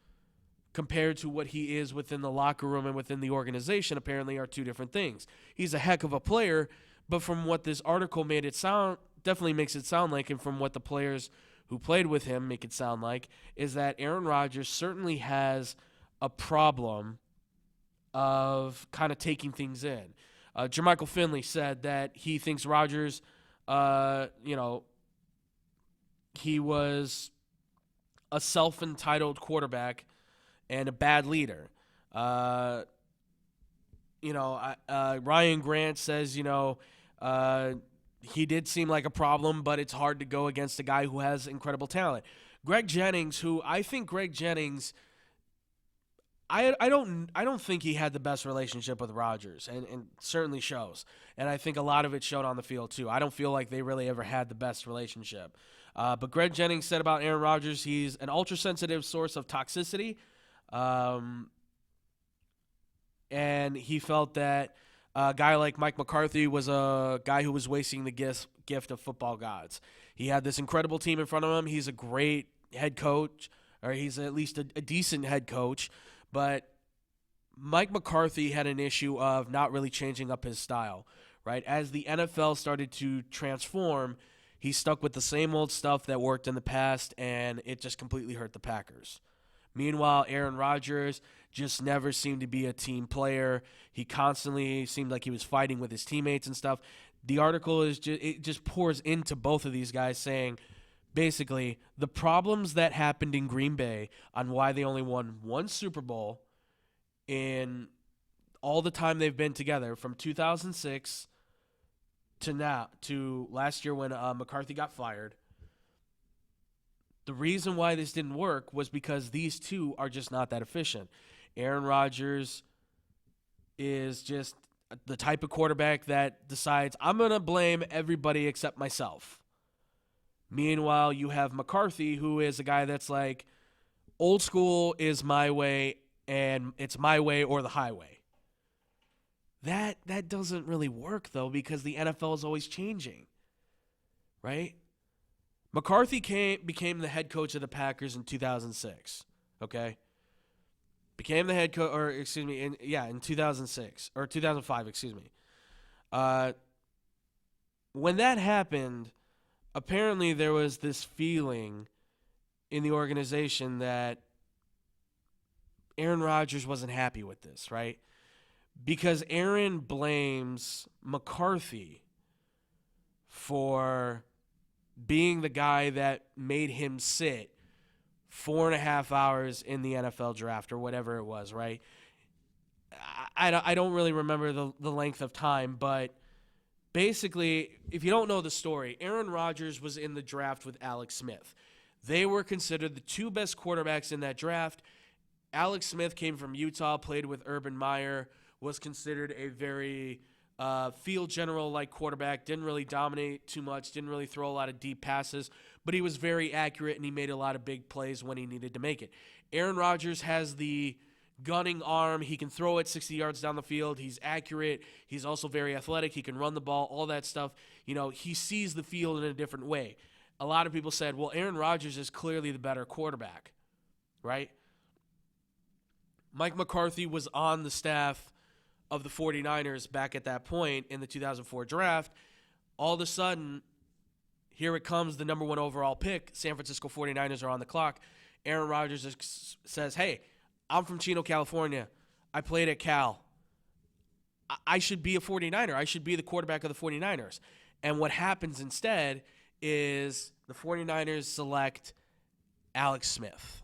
compared to what he is within the locker room and within the organization apparently are two different things. He's a heck of a player, but from what this article made it sound, definitely makes it sound like, and from what the players who played with him make it sound like, is that Aaron Rodgers certainly has a problem of kind of taking things in. Jermichael Finley said that he thinks Rodgers, he was a self-entitled quarterback and a bad leader. Ryan Grant says, he did seem like a problem, but it's hard to go against a guy who has incredible talent. Greg Jennings, I don't think he had the best relationship with Rodgers, and certainly shows. And I think a lot of it showed on the field too. I don't feel like they really ever had the best relationship. But Greg Jennings said about Aaron Rodgers, he's an ultra-sensitive source of toxicity. And he felt that a guy like Mike McCarthy was a guy who was wasting the gift of football gods. He had this incredible team in front of him. He's a great head coach, or he's at least a decent head coach. But Mike McCarthy had an issue of not really changing up his style, right? As the NFL started to transform, he stuck with the same old stuff that worked in the past, and it just completely hurt the Packers. Meanwhile, Aaron Rodgers just never seemed to be a team player. He constantly seemed like he was fighting with his teammates and stuff. The article just pours into both of these guys saying, basically, the problems that happened in Green Bay on why they only won one Super Bowl in all the time they've been together, from 2006 to last year when McCarthy got fired. The reason why this didn't work was because these two are just not that efficient. Aaron Rodgers is just the type of quarterback that decides, I'm going to blame everybody except myself. Meanwhile, you have McCarthy, who is a guy that's like, old school is my way, and it's my way or the highway. That doesn't really work, though, because the NFL is always changing, right? McCarthy became the head coach of the Packers in 2006, okay? Became the head coach, in 2006, or 2005, when that happened, apparently there was this feeling in the organization that Aaron Rodgers wasn't happy with this, right? Because Aaron blames McCarthy for being the guy that made him sit 4.5 hours in the NFL draft or whatever it was, right? I don't really remember the length of time, but basically, if you don't know the story, Aaron Rodgers was in the draft with Alex Smith. They were considered the two best quarterbacks in that draft. Alex Smith came from Utah, played with Urban Meyer, was considered a very field general-like quarterback, didn't really dominate too much, didn't really throw a lot of deep passes, but he was very accurate and he made a lot of big plays when he needed to make it. Aaron Rodgers has the gunning arm. He can throw it 60 yards down the field. He's accurate. He's also very athletic. He can run the ball, all that stuff. He sees the field in a different way. A lot of people said, well, Aaron Rodgers is clearly the better quarterback, right? Mike McCarthy was on the staff of the 49ers back at that point in the 2004 draft. All of a sudden, here it comes, the number one overall pick. San Francisco 49ers are on the clock. Aaron Rodgers says, hey, I'm from Chino, California. I played at Cal. I should be a 49er. I should be the quarterback of the 49ers. And what happens instead is the 49ers select Alex Smith.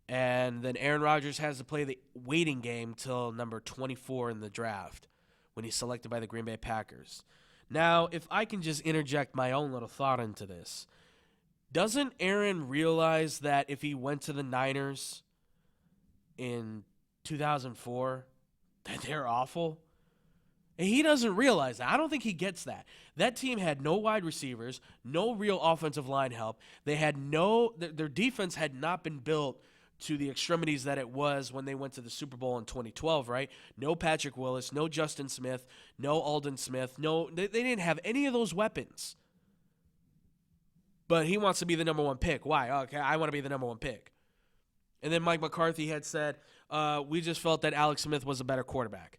And then Aaron Rodgers has to play the waiting game till number 24 in the draft when he's selected by the Green Bay Packers. Now, if I can just interject my own little thought into this, doesn't Aaron realize that if he went to the Niners in 2004, that they're awful? And he doesn't realize that. I don't think he gets that. That team had no wide receivers, no real offensive line help. They had their defense had not been built to the extremities that it was when they went to the Super Bowl in 2012, right? No Patrick Willis, no Justin Smith, no Aldon Smith, they didn't have any of those weapons. but he wants to be the number one pick. Why? Okay, I want to be the number one pick. And then Mike McCarthy had said, we just felt that Alex Smith was a better quarterback.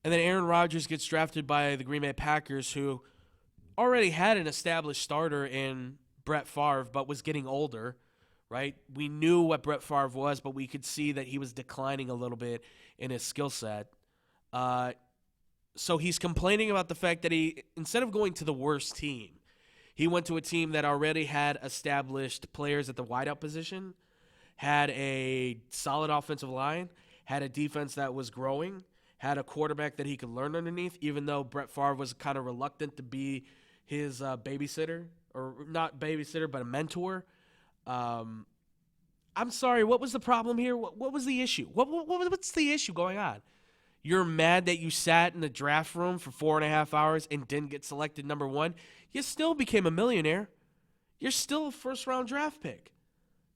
And then Aaron Rodgers gets drafted by the Green Bay Packers, who already had an established starter in Brett Favre, but was getting older, right? We knew what Brett Favre was, but we could see that he was declining a little bit in his skill set. So he's complaining about the fact that he, instead of going to the worst team, he went to a team that already had established players at the wideout position, had a solid offensive line, had a defense that was growing, had a quarterback that he could learn underneath, even though Brett Favre was kind of reluctant to be his babysitter, or not babysitter, but a mentor. I'm sorry, what was the problem here? What was the issue? What's the issue going on? You're mad that you sat in the draft room for 4.5 hours and didn't get selected number one? You still became a millionaire. You're still a first-round draft pick.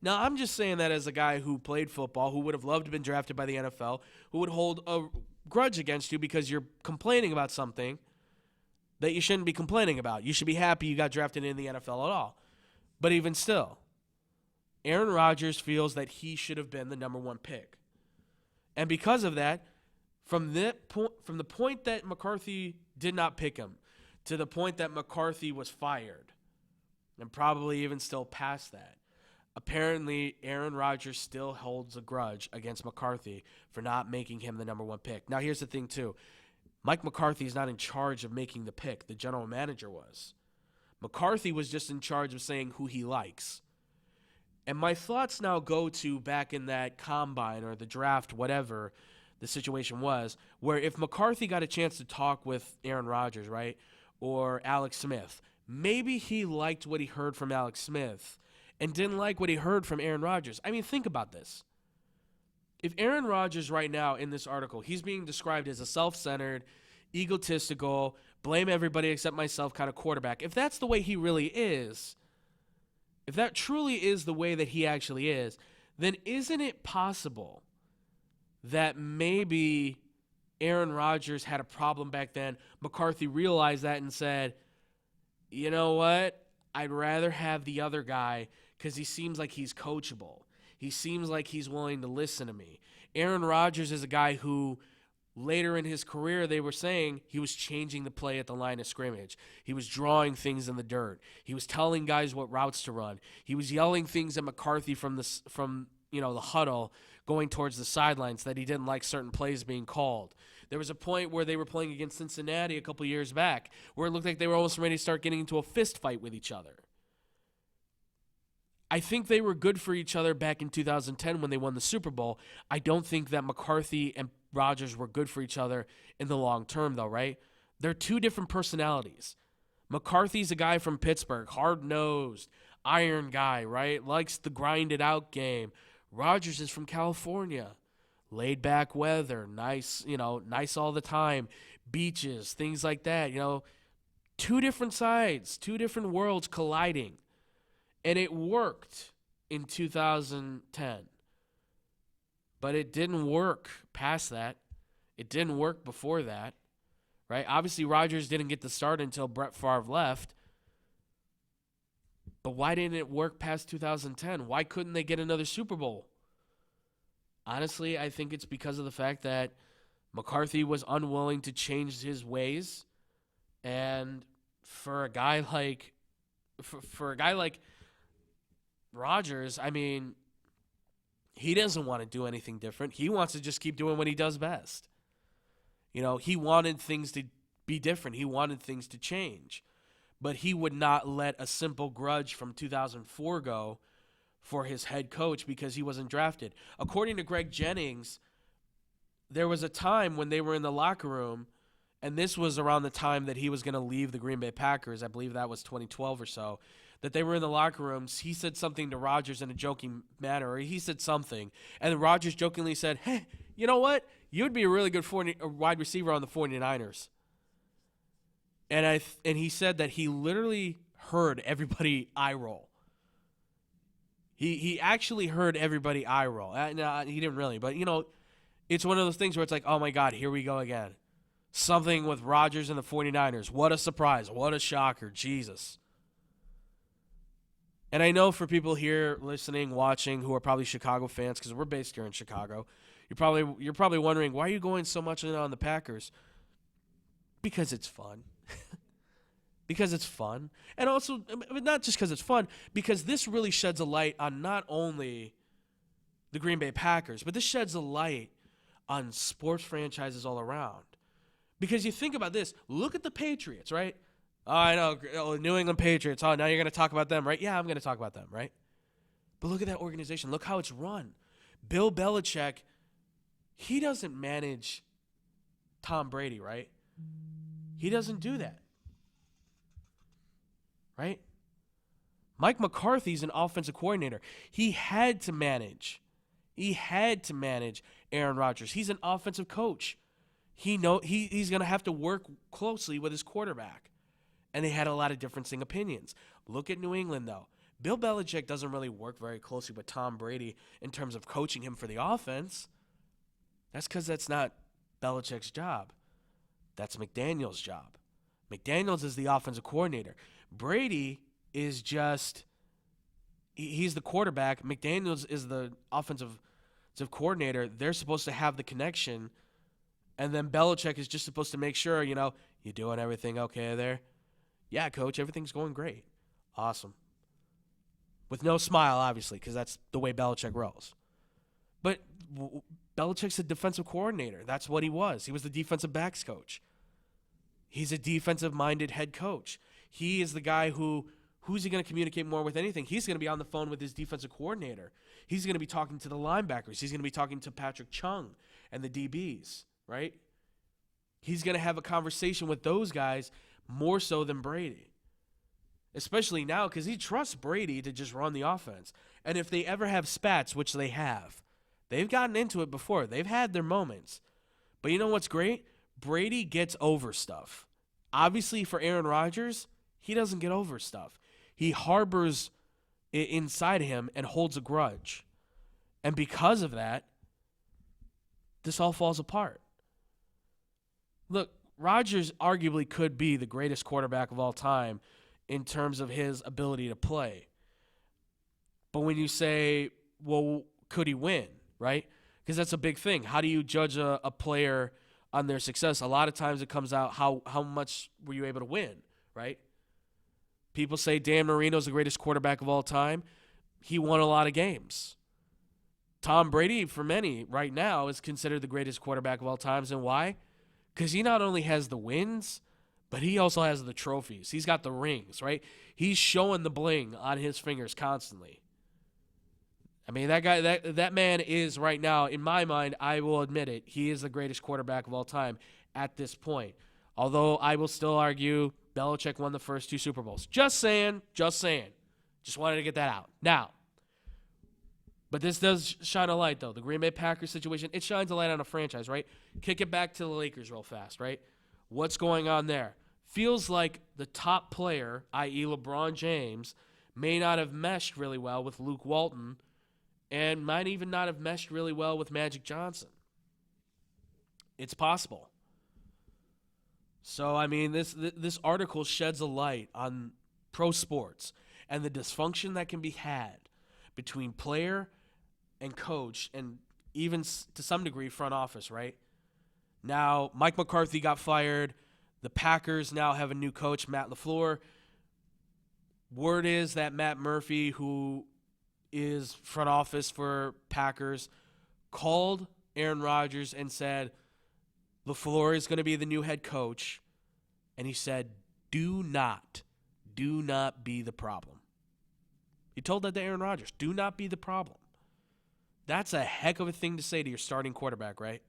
Now, I'm just saying that as a guy who played football, who would have loved to have been drafted by the NFL, who would hold a grudge against you because you're complaining about something that you shouldn't be complaining about. You should be happy you got drafted in the NFL at all. But even still, Aaron Rodgers feels that he should have been the number one pick. And because of that, from the point that McCarthy did not pick him to the point that McCarthy was fired, and probably even still past that, apparently Aaron Rodgers still holds a grudge against McCarthy for not making him the number one pick. Now, here's the thing, too. Mike McCarthy is not in charge of making the pick. The general manager was. McCarthy was just in charge of saying who he likes. And my thoughts now go to back in that combine or the draft, whatever the situation was, where if McCarthy got a chance to talk with Aaron Rodgers, right, or Alex Smith, maybe he liked what he heard from Alex Smith and didn't like what he heard from Aaron Rodgers. I mean, think about this. If Aaron Rodgers right now in this article, he's being described as a self-centered, egotistical, blame everybody except myself kind of quarterback, if that's the way he really is, if that truly is the way that he actually is, then isn't it possible that maybe Aaron Rodgers had a problem back then? McCarthy realized that and said, you know what? I'd rather have the other guy because he seems like he's coachable. He seems like he's willing to listen to me. Aaron Rodgers is a guy who later in his career, they were saying he was changing the play at the line of scrimmage. He was drawing things in the dirt. He was telling guys what routes to run. He was yelling things at McCarthy from the huddle going towards the sidelines that he didn't like certain plays being called. There was a point where they were playing against Cincinnati a couple years back where it looked like they were almost ready to start getting into a fist fight with each other. I think they were good for each other back in 2010 when they won the Super Bowl. I don't think that McCarthy and Rodgers were good for each other in the long term, though, right? They're two different personalities. McCarthy's a guy from Pittsburgh, hard-nosed, iron guy, right? Likes the grinded-out game. Rodgers is from California. Laid-back weather, nice all the time. Beaches, things like that, Two different sides, two different worlds colliding. And it worked in 2010. But it didn't work past that. It didn't work before that, right? Obviously, Rodgers didn't get the start until Brett Favre left. But why didn't it work past 2010? Why couldn't they get another Super Bowl? Honestly, I think it's because of the fact that McCarthy was unwilling to change his ways. And for a guy like Rodgers, I mean, he doesn't want to do anything different. He wants to just keep doing what he does best. He wanted things to be different. He wanted things to change. But he would not let a simple grudge from 2004 go for his head coach because he wasn't drafted. According to Greg Jennings, there was a time when they were in the locker room, and this was around the time that he was going to leave the Green Bay Packers. I believe that was 2012 or so. That they were in the locker rooms. He said something to Rodgers in a joking manner, or he said something, and Rodgers jokingly said, hey, you know what? You'd be a really good wide receiver on the 49ers. And he said that he literally heard everybody eye roll. He actually heard everybody eye roll. No, he didn't really, but, it's one of those things where it's like, oh, my God, here we go again. Something with Rodgers and the 49ers. What a surprise. What a shocker. Jesus. And I know for people here listening, watching, who are probably Chicago fans, because we're based here in Chicago, you're probably wondering, why are you going so much in on the Packers? Because it's fun. Because it's fun. And also, not just because it's fun, because this really sheds a light on not only the Green Bay Packers, but this sheds a light on sports franchises all around. Because you think about this, look at the Patriots, right? Oh, I know, New England Patriots. Oh, now you're going to talk about them, right? Yeah, I'm going to talk about them, right? But look at that organization. Look how it's run. Bill Belichick, he doesn't manage Tom Brady, right? He doesn't do that, right? Mike McCarthy's an offensive coordinator. He had to manage Aaron Rodgers. He's an offensive coach. He's going to have to work closely with his quarterback. And they had a lot of differencing opinions. Look at New England, though. Bill Belichick doesn't really work very closely with Tom Brady in terms of coaching him for the offense. That's because that's not Belichick's job. That's McDaniel's job. McDaniels is the offensive coordinator. Brady is just, he's the quarterback. McDaniels is the offensive coordinator. They're supposed to have the connection. And then Belichick is just supposed to make sure, you doing everything okay there? Yeah, coach, everything's going great. Awesome. With no smile, obviously, because that's the way Belichick rolls. But Belichick's a defensive coordinator. That's what he was. He was the defensive backs coach. He's a defensive-minded head coach. He is the guy who's he going to communicate more with anything? He's going to be on the phone with his defensive coordinator. He's going to be talking to the linebackers. He's going to be talking to Patrick Chung and the DBs, right? He's going to have a conversation with those guys more so than Brady, especially now because he trusts Brady to just run the offense. And if they ever have spats, which they have, they've gotten into it before. They've had their moments. But you know what's great? Brady gets over stuff. Obviously, for Aaron Rodgers, he doesn't get over stuff. He harbors it inside him and holds a grudge. And because of that, this all falls apart. Look, Rodgers arguably could be the greatest quarterback of all time in terms of his ability to play. But when you say, well, could he win, right? Because that's a big thing. How do you judge a player on their success? A lot of times it comes out how much were you able to win, right? People say Dan Marino's the greatest quarterback of all time. He won a lot of games. Tom Brady, for many right now, is considered the greatest quarterback of all times. And why? Because he not only has the wins, but he also has the trophies. He's got the rings, right? He's showing the bling on his fingers constantly. I mean, that guy, that man is right now, in my mind, I will admit it, he is the greatest quarterback of all time at this point. Although I will still argue Belichick won the first 2 Super Bowls. Just saying. Just wanted to get that out. Now, but this does shine a light, though. The Green Bay Packers situation, it shines a light on a franchise, right? Kick it back to the Lakers real fast, right? What's going on there? Feels like the top player, i.e. LeBron James, may not have meshed really well with Luke Walton and might even not have meshed really well with Magic Johnson. It's possible. So, I mean, this article sheds a light on pro sports and the dysfunction that can be had between player and coach and even to some degree front office, right? Now, Mike McCarthy got fired. The Packers now have a new coach, Matt LaFleur. Word is that Matt Murphy, who is front office for Packers, called Aaron Rodgers and said, LaFleur is going to be the new head coach. And he said, do not be the problem. He told that to Aaron Rodgers. Do not be the problem. That's a heck of a thing to say to your starting quarterback, right?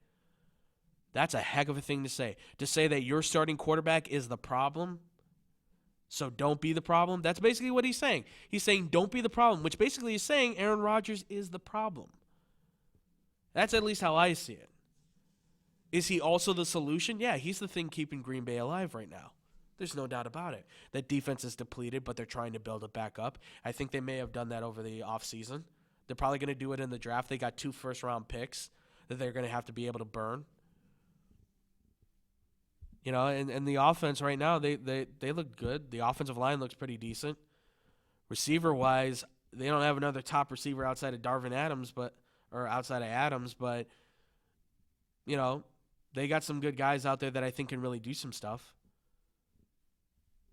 That's a heck of a thing to say. To say that your starting quarterback is the problem, so don't be the problem. That's basically what he's saying. He's saying don't be the problem, which basically is saying Aaron Rodgers is the problem. That's at least how I see it. Is he also the solution? Yeah, he's the thing keeping Green Bay alive right now. There's no doubt about it. That defense is depleted, but they're trying to build it back up. I think they may have done that over the offseason. They're probably going to do it in the draft. They got 2 first-round picks that they're going to have to be able to burn. And the offense right now, they look good. The offensive line looks pretty decent. Receiver-wise, they don't have another top receiver outside of Adams, but you know, they got some good guys out there that I think can really do some stuff.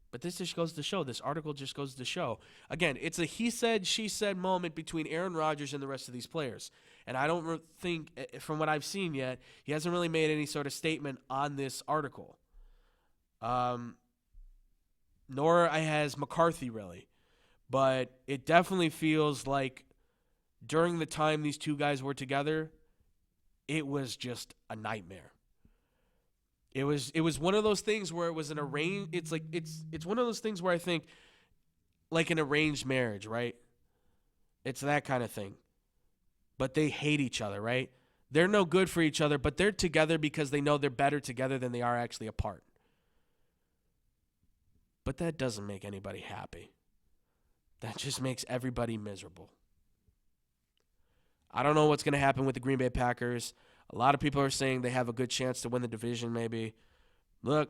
But this just goes to show. This article just goes to show. Again, it's a he said, she said moment between Aaron Rodgers and the rest of these players. And I don't think, from what I've seen yet, he hasn't really made any sort of statement on this article. Nor has McCarthy really. But it definitely feels like during the time these two guys were together, it was just a nightmare. It was one of those things where it was an arranged. It's one of those things where I think like an arranged marriage, right? It's that kind of thing. But they hate each other, right? They're no good for each other, but they're together because they know they're better together than they are actually apart. But that doesn't make anybody happy. That just makes everybody miserable. I don't know what's going to happen with the Green Bay Packers. A lot of people are saying they have a good chance to win the division maybe. Look,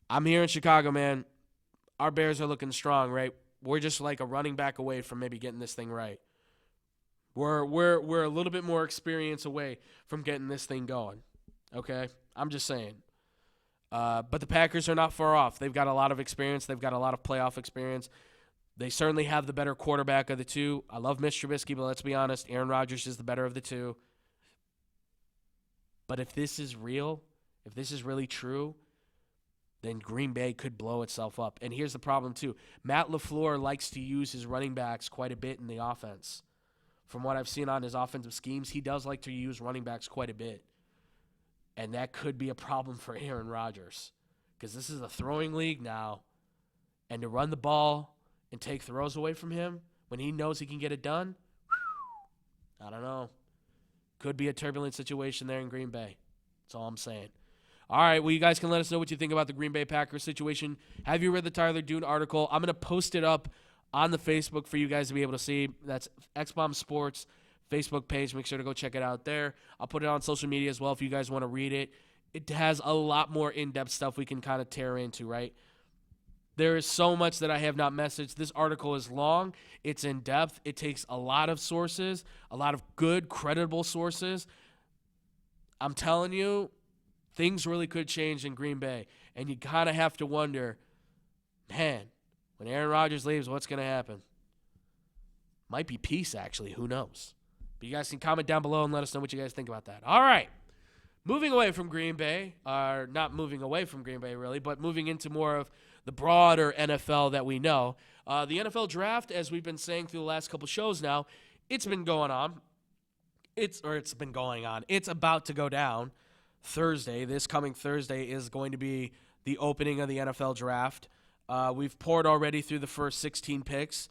I'm here in Chicago, man. Our Bears are looking strong, right? We're just like a running back away from maybe getting this thing right. We're a little bit more experience away from getting this thing going, okay? I'm just saying. But the Packers are not far off. They've got a lot of experience. They've got a lot of playoff experience. They certainly have the better quarterback of the two. I love Mitch Trubisky, but let's be honest, Aaron Rodgers is the better of the two. But if this is real, if this is really true, then Green Bay could blow itself up. And here's the problem, too. Matt LaFleur likes to use his running backs quite a bit in the offense. From what I've seen on his offensive schemes, he does like to use running backs quite a bit. And that could be a problem for Aaron Rodgers. Because this is a throwing league now. And to run the ball and take throws away from him when he knows he can get it done, I don't know. Could be a turbulent situation there in Green Bay. That's all I'm saying. All right, well, you guys can let us know what you think about the Green Bay Packers situation. Have you read the Tyler Dune article? I'm going to post it up on the Facebook for you guys to be able to see. That's X-Bomb Sports Facebook page. Make sure to go check it out there. I'll put it on social media as well if you guys want to read it. It has a lot more in-depth stuff we can kind of tear into, right? There is so much that I have not messaged. This article is long. It's in-depth. It takes a lot of sources, a lot of good, credible sources. I'm telling you, things really could change in Green Bay. And you kind of have to wonder, man, when Aaron Rodgers leaves, what's going to happen? Might be peace, actually. Who knows? But you guys can comment down below and let us know what you guys think about that. All right. Moving away from Green Bay, or not moving away from Green Bay, really, but moving into more of the broader NFL that we know. The NFL draft, as we've been saying through the last couple shows now, it's been going on. It's about to go down Thursday. This coming Thursday is going to be the opening of the NFL draft. We've poured already through the first 16 picks.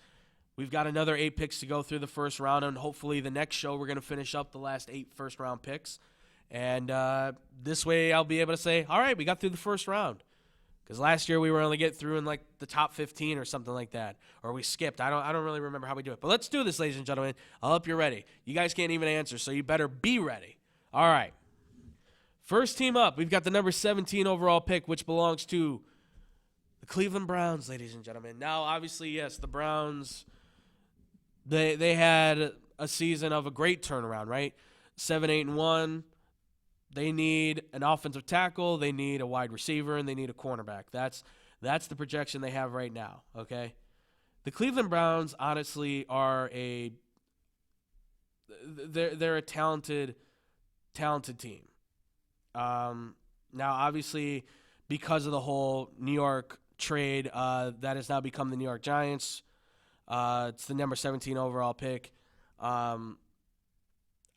We've got another 8 picks to go through the first round, and hopefully the next show we're going to finish up the last 8 first-round picks. And this way I'll be able to say, all right, we got through the first round. Because last year we were only getting through in like the top 15 or something like that. Or we skipped. I don't really remember how we do it. But let's do this, ladies and gentlemen. I hope you're ready. You guys can't even answer, so you better be ready. All right. First team up, we've got the number 17 overall pick, which belongs to the Cleveland Browns, ladies and gentlemen. Now, obviously, yes, the Browns, they had a season of a great turnaround, right? 7-8-1. They need an offensive tackle, they need a wide receiver, and they need a cornerback. That's the projection they have right now, okay? The Cleveland Browns, honestly, are they're a talented team. Now, obviously, because of the whole New York trade, that has now become the New York Giants. It's the number 17 overall pick.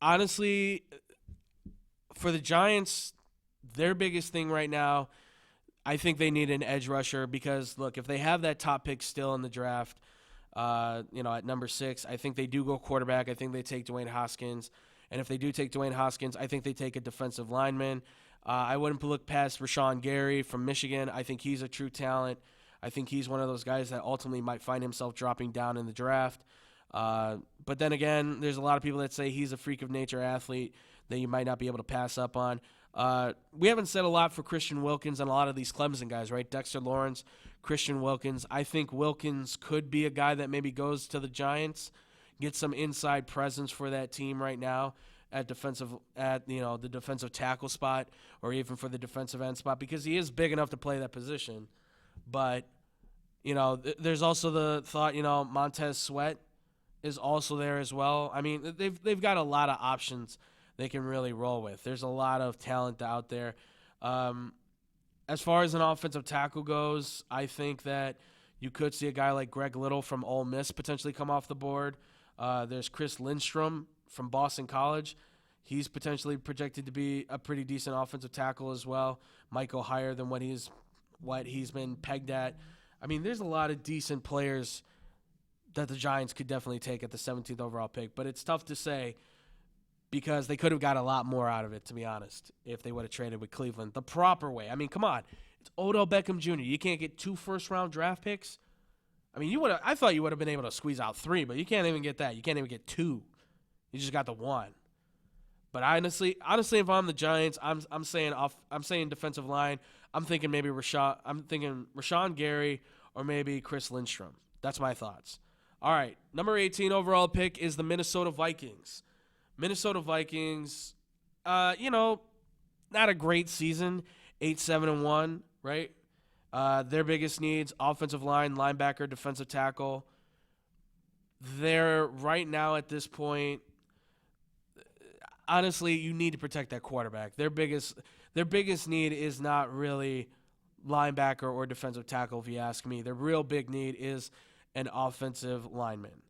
Honestly, for the Giants, their biggest thing right now, I think they need an edge rusher because, look, if they have that top pick still in the draft, at number 6, I think they do go quarterback. I think they take Dwayne Haskins. And if they do take Dwayne Haskins, I think they take a defensive lineman. I wouldn't look past Rashawn Gary from Michigan. I think he's a true talent. I think he's one of those guys that ultimately might find himself dropping down in the draft. But then again, there's a lot of people that say he's a freak of nature athlete that you might not be able to pass up on. We haven't said a lot for Christian Wilkins and a lot of these Clemson guys, right? Dexter Lawrence, Christian Wilkins. I think Wilkins could be a guy that maybe goes to the Giants, get some inside presence for that team right now at the defensive tackle spot or even for the defensive end spot because he is big enough to play that position. But, there's also the thought, Montez Sweat is also there as well. I mean, they've got a lot of options they can really roll with. There's a lot of talent out there. As far as an offensive tackle goes, I think that you could see a guy like Greg Little from Ole Miss potentially come off the board. There's Chris Lindstrom from Boston College. He's potentially projected to be a pretty decent offensive tackle as well. Might go higher than what he's been pegged at. I mean, there's a lot of decent players that the Giants could definitely take at the 17th overall pick, but it's tough to say because they could have got a lot more out of it, to be honest, if they would have traded with Cleveland the proper way. I mean, come on. It's Odell Beckham Jr. You can't get 2 first-round draft picks? I mean, I thought you would have been able to squeeze out 3, but you can't even get that. You can't even get 2. You just got the 1. But honestly, if I'm the Giants, I'm saying defensive line. I'm thinking Rashawn Gary or maybe Chris Lindstrom. That's my thoughts. All right, number 18 overall pick is the Minnesota Vikings. Minnesota Vikings, not a great season, 8-7-1, right? Their biggest needs, offensive line, linebacker, defensive tackle. They're right now at this point, honestly, you need to protect that quarterback. Their biggest need is not really linebacker or defensive tackle, if you ask me. Their real big need is an offensive lineman.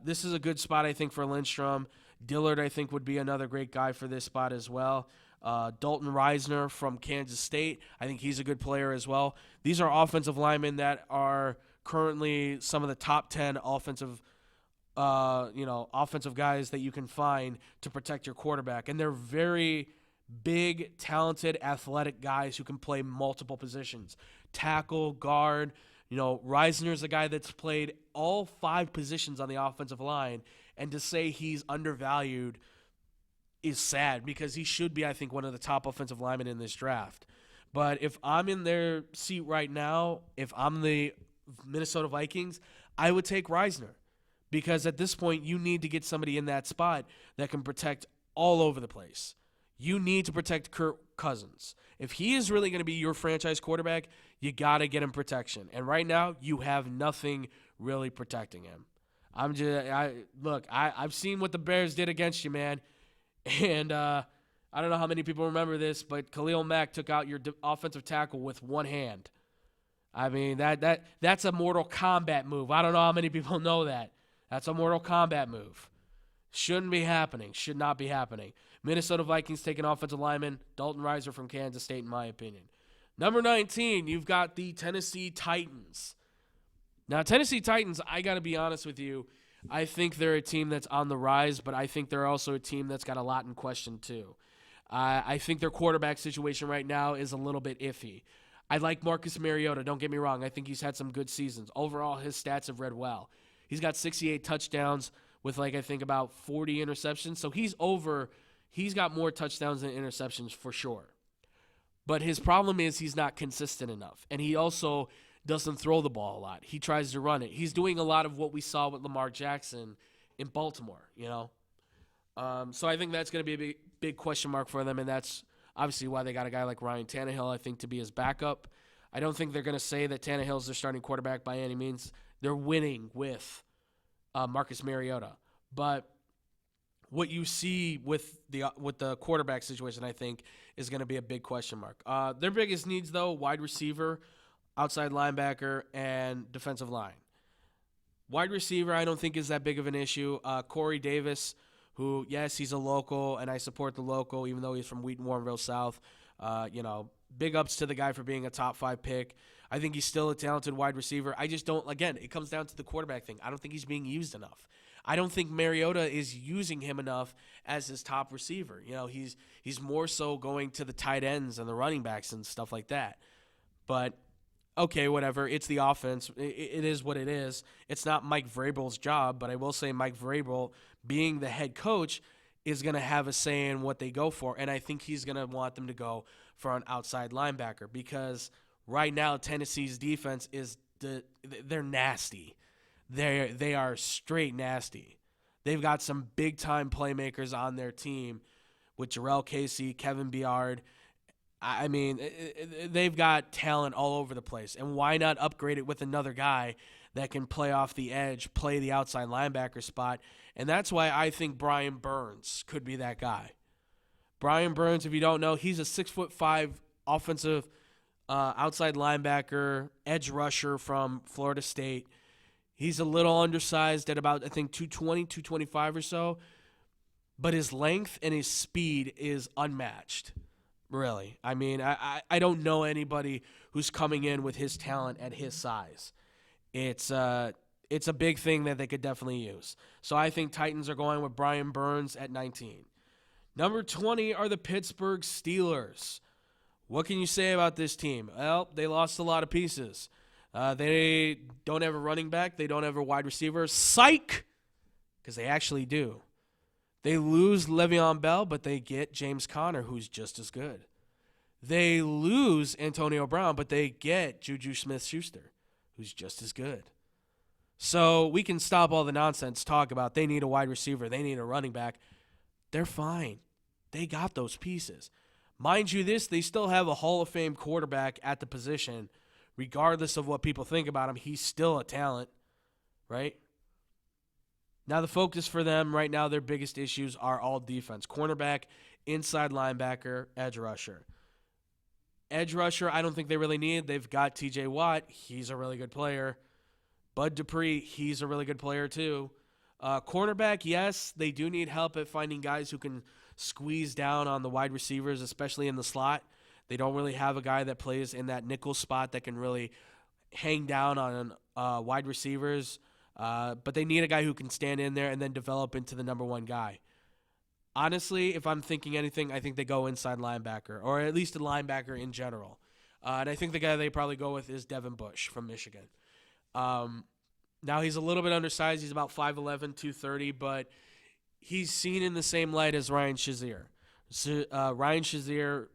This is a good spot, I think, for Lindstrom. Dillard, I think, would be another great guy for this spot as well. Dalton Reisner from Kansas State, I think he's a good player as well. These are offensive linemen that are currently some of the top 10 offensive guys that you can find to protect your quarterback. And they're very big, talented, athletic guys who can play multiple positions. Tackle, guard. Reisner's a guy that's played all 5 positions on the offensive line. And to say he's undervalued is sad because he should be, I think, one of the top offensive linemen in this draft. But if I'm in their seat right now, if I'm the Minnesota Vikings, I would take Reisner. Because at this point, you need to get somebody in that spot that can protect all over the place. You need to protect Kirk Cousins. If he is really going to be your franchise quarterback, you got to get him protection. And right now, you have nothing really protecting him. I've seen what the Bears did against you, man. And I don't know how many people remember this, but Khalil Mack took out your offensive tackle with one hand. I mean, that's a Mortal Kombat move. I don't know how many people know that. That's a Mortal Kombat move. Shouldn't be happening. Should not be happening. Minnesota Vikings taking offensive lineman Dalton Reisner from Kansas State, in my opinion. Number 19, you've got the Tennessee Titans. Now, Tennessee Titans, I got to be honest with you, I think they're a team that's on the rise, but I think they're also a team that's got a lot in question too. I think their quarterback situation right now is a little bit iffy. I like Marcus Mariota, don't get me wrong. I think he's had some good seasons. Overall, his stats have read well. He's got 68 touchdowns with, I think about 40 interceptions. So he's got more touchdowns than interceptions for sure. But his problem is he's not consistent enough. And he also doesn't throw the ball a lot. He tries to run it. He's doing a lot of what we saw with Lamar Jackson in Baltimore, So I think that's going to be a big question mark for them, and that's obviously why they got a guy like Ryan Tannehill, I think, to be his backup. I don't think they're going to say that Tannehill's their starting quarterback by any means. They're winning with Marcus Mariota. But what you see with the quarterback situation, I think, is going to be a big question mark. Their biggest needs, though, wide receiver, outside linebacker, and defensive line. Wide receiver, I don't think is that big of an issue. Corey Davis, who, yes, he's a local, and I support the local, even though he's from Wheaton, Warrenville South. Big ups to the guy for being a top 5 pick. I think he's still a talented wide receiver. I just don't, again, it comes down to the quarterback thing. I don't think he's being used enough. I don't think Mariota is using him enough as his top receiver. He's more so going to the tight ends and the running backs and stuff like that. But okay, whatever. It's the offense. It is what it is. It's not Mike Vrabel's job, but I will say Mike Vrabel, being the head coach, is going to have a say in what they go for. And I think he's going to want them to go for an outside linebacker because right now Tennessee's defense is they're nasty. They are straight nasty. They've got some big-time playmakers on their team with Jarrell Casey, Kevin Byard. I mean, they've got talent all over the place. And why not upgrade it with another guy that can play off the edge, play the outside linebacker spot? And that's why I think Brian Burns could be that guy. Brian Burns, if you don't know, he's a 6'5" offensive outside linebacker, edge rusher from Florida State. He's a little undersized at about, I think, 220, 225 or so. But his length and his speed is unmatched, really. I mean, I don't know anybody who's coming in with his talent at his size. It's a big thing that they could definitely use. So I think Titans are going with Brian Burns at 19. Number 20 are the Pittsburgh Steelers. What can you say about this team? Well, they lost a lot of pieces. They don't have a running back. They don't have a wide receiver. Psych! Because they actually do. They lose Le'Veon Bell, but they get James Conner, who's just as good. They lose Antonio Brown, but they get Juju Smith-Schuster, who's just as good. So we can stop all the nonsense talk about they need a wide receiver, they need a running back. They're fine. They got those pieces. Mind you this, they still have a Hall of Fame quarterback at the position. Regardless of what people think about him, he's still a talent, right? Now the focus for them right now, their biggest issues are all defense. Cornerback, inside linebacker, edge rusher. Edge rusher, I don't think they really need. They've got TJ Watt. He's a really good player. Bud Dupree, he's a really good player too. Cornerback, yes, they do need help at finding guys who can squeeze down on the wide receivers, especially in the slot. They don't really have a guy that plays in that nickel spot that can really hang down on wide receivers. But they need a guy who can stand in there and then develop into the number one guy. Honestly, if I'm thinking anything, I think they go inside linebacker, or at least a linebacker in general. And I think the guy they probably go with is Devin Bush from Michigan. Now he's a little bit undersized. He's about 5'11", 230, but he's seen in the same light as Ryan Shazier. Ryan Shazier,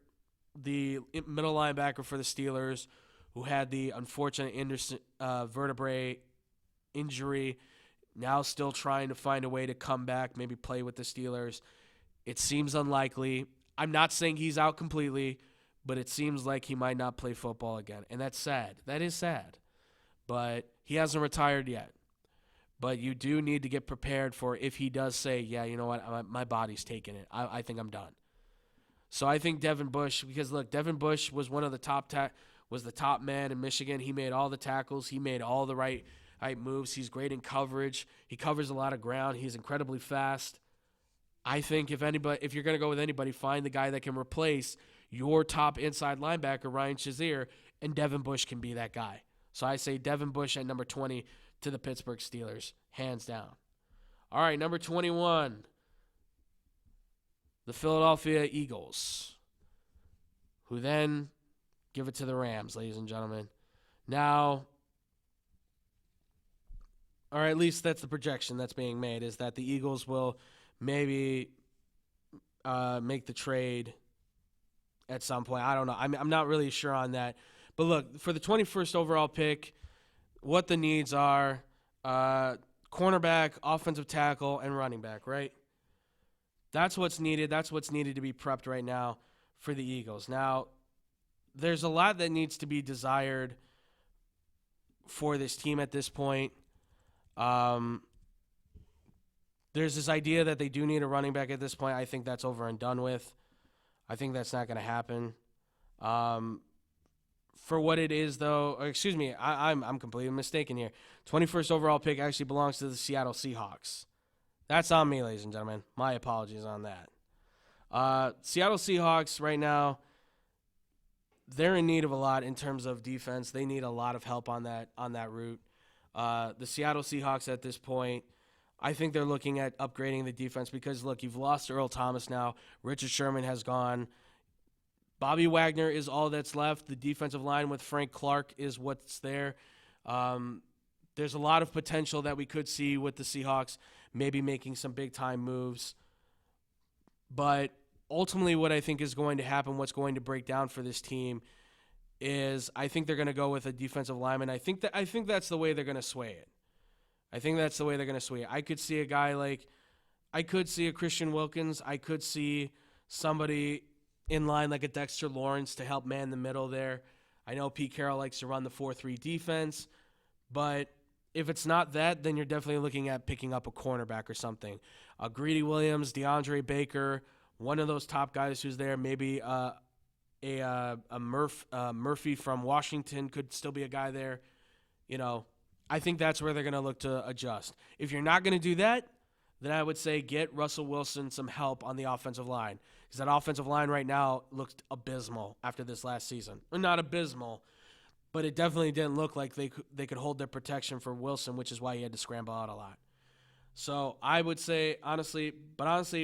the middle linebacker for the Steelers, who had the unfortunate vertebrae injury, now still trying to find a way to come back, maybe play with the Steelers. It seems unlikely. I'm not saying he's out completely, but it seems like he might not play football again, and that's sad. That is sad. But he hasn't retired yet. But you do need to get prepared for if he does say, yeah, you know what, my body's taking it. I think I'm done. So I think Devin Bush, because look, Devin Bush was one of the top was the top man in Michigan. He made all the tackles. He made all the right moves. He's great in coverage. He covers a lot of ground. He's incredibly fast. I think if you're going to go with anybody, find the guy that can replace your top inside linebacker, Ryan Shazier, and Devin Bush can be that guy. So I say Devin Bush at number 20 to the Pittsburgh Steelers, hands down. All right, number 21, the Philadelphia Eagles, who then give it to the Rams, ladies and gentlemen. Now, or at least that's the projection that's being made, is that the Eagles will maybe make the trade at some point. I don't know. I'm not really sure on that. But look, for the 21st overall pick, what the needs are, cornerback, offensive tackle, and running back, right? That's what's needed. That's what's needed to be prepped right now for the Eagles. Now, there's a lot that needs to be desired for this team at this point. There's this idea that they do need a running back at this point. I think that's over and done with. I think that's not going to happen. For what it is, though, excuse me, I'm completely mistaken here. 21st overall pick actually belongs to the Seattle Seahawks. That's on me, ladies and gentlemen. My apologies on that. Seattle Seahawks right now, they're in need of a lot in terms of defense. They need a lot of help on that route. The Seattle Seahawks at this point, I think they're looking at upgrading the defense because, look, you've lost Earl Thomas now. Richard Sherman has gone. Bobby Wagner is all that's left. The defensive line with Frank Clark is what's there. There's a lot of potential that we could see with the Seahawks maybe making some big-time moves. But ultimately what I think is going to happen, what's going to break down for this team is I think they're going to go with a defensive lineman. I think that's the way they're going to sway it. I could see a guy like I could see a Christian Wilkins. I could see somebody in line like a Dexter Lawrence to help man the middle there. I know Pete Carroll likes to run the 4-3 defense, but if it's not that, then you're definitely looking at picking up a cornerback or something. Greedy Williams, DeAndre Baker, one of those top guys who's there. Maybe Murphy from Washington could still be a guy there. You know, I think that's where they're going to look to adjust. If you're not going to do that, then I would say get Russell Wilson some help on the offensive line. Because that offensive line right now looks abysmal after this last season. Or not abysmal, but it definitely didn't look like they could hold their protection for Wilson, which is why he had to scramble out a lot. So I would say, honestly,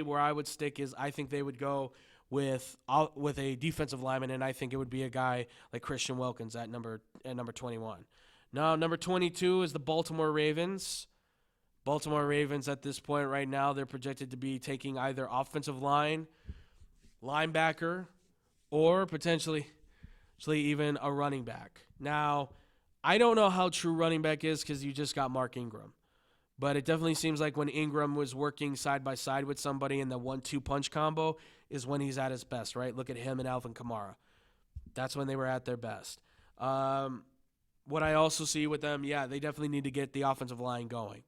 where I would stick is I think they would go with a defensive lineman, and I think it would be a guy like Christian Wilkins at number 21. Now, number 22 is the Baltimore Ravens. Baltimore Ravens at this point right now, they're projected to be taking either offensive line, linebacker, or potentially even a running back. Now, I don't know how true running back is because you just got Mark Ingram. But it definitely seems like when Ingram was working side by side with somebody in the 1-2 punch combo is when he's at his best, right? Look at him and Alvin Kamara. That's when they were at their best. What I also see with them, yeah, they definitely need to get the offensive line going.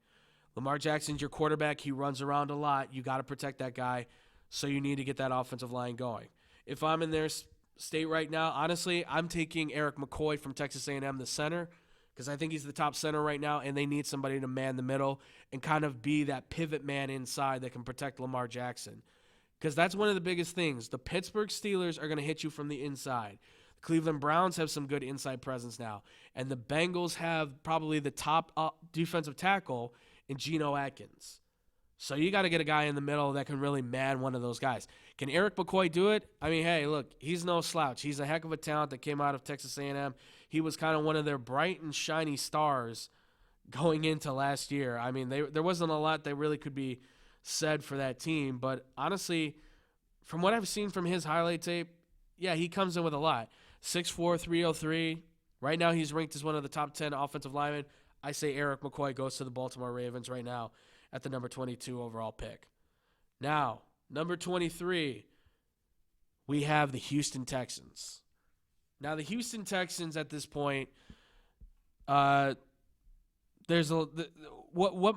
Lamar Jackson's your quarterback. He runs around a lot. You got to protect that guy, so you need to get that offensive line going. If I'm in their state right now, honestly, I'm taking Eric McCoy from Texas A&M, the center, because I think he's the top center right now, and they need somebody to man the middle and kind of be that pivot man inside that can protect Lamar Jackson. Because that's one of the biggest things. The Pittsburgh Steelers are going to hit you from the inside. The Cleveland Browns have some good inside presence now. And the Bengals have probably the top defensive tackle in Geno Atkins. So you got to get a guy in the middle that can really man one of those guys. Can Eric McCoy do it? I mean, hey, look, he's no slouch. He's a heck of a talent that came out of Texas A&M. He was kind of one of their bright and shiny stars going into last year. I mean, there wasn't a lot that really could be said for that team. But honestly, from what I've seen from his highlight tape, yeah, he comes in with a lot. 6'4", 303. Right now he's ranked as one of the top 10 offensive linemen. I say Eric McCoy goes to the Baltimore Ravens right now at the number 22 overall pick. Now, number 23, we have the Houston Texans. Now, the Houston Texans at this point, what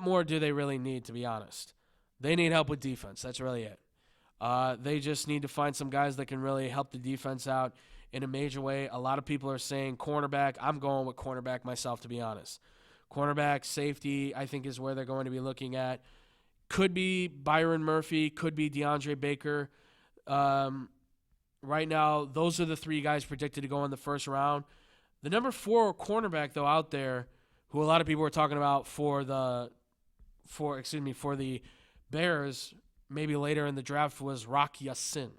more do they really need, to be honest? They need help with defense. That's really it. They just need to find some guys that can really help the defense out in a major way. A lot of people are saying cornerback. I'm going with cornerback myself, to be honest. Cornerback, safety, I think is where they're going to be looking at. Could be Byron Murphy, could be DeAndre Baker. Right now, those are the three guys predicted to go in the first round. The number 4 cornerback, though, out there, who a lot of people were talking about for the Bears, maybe later in the draft, was Rock Ya-Sin,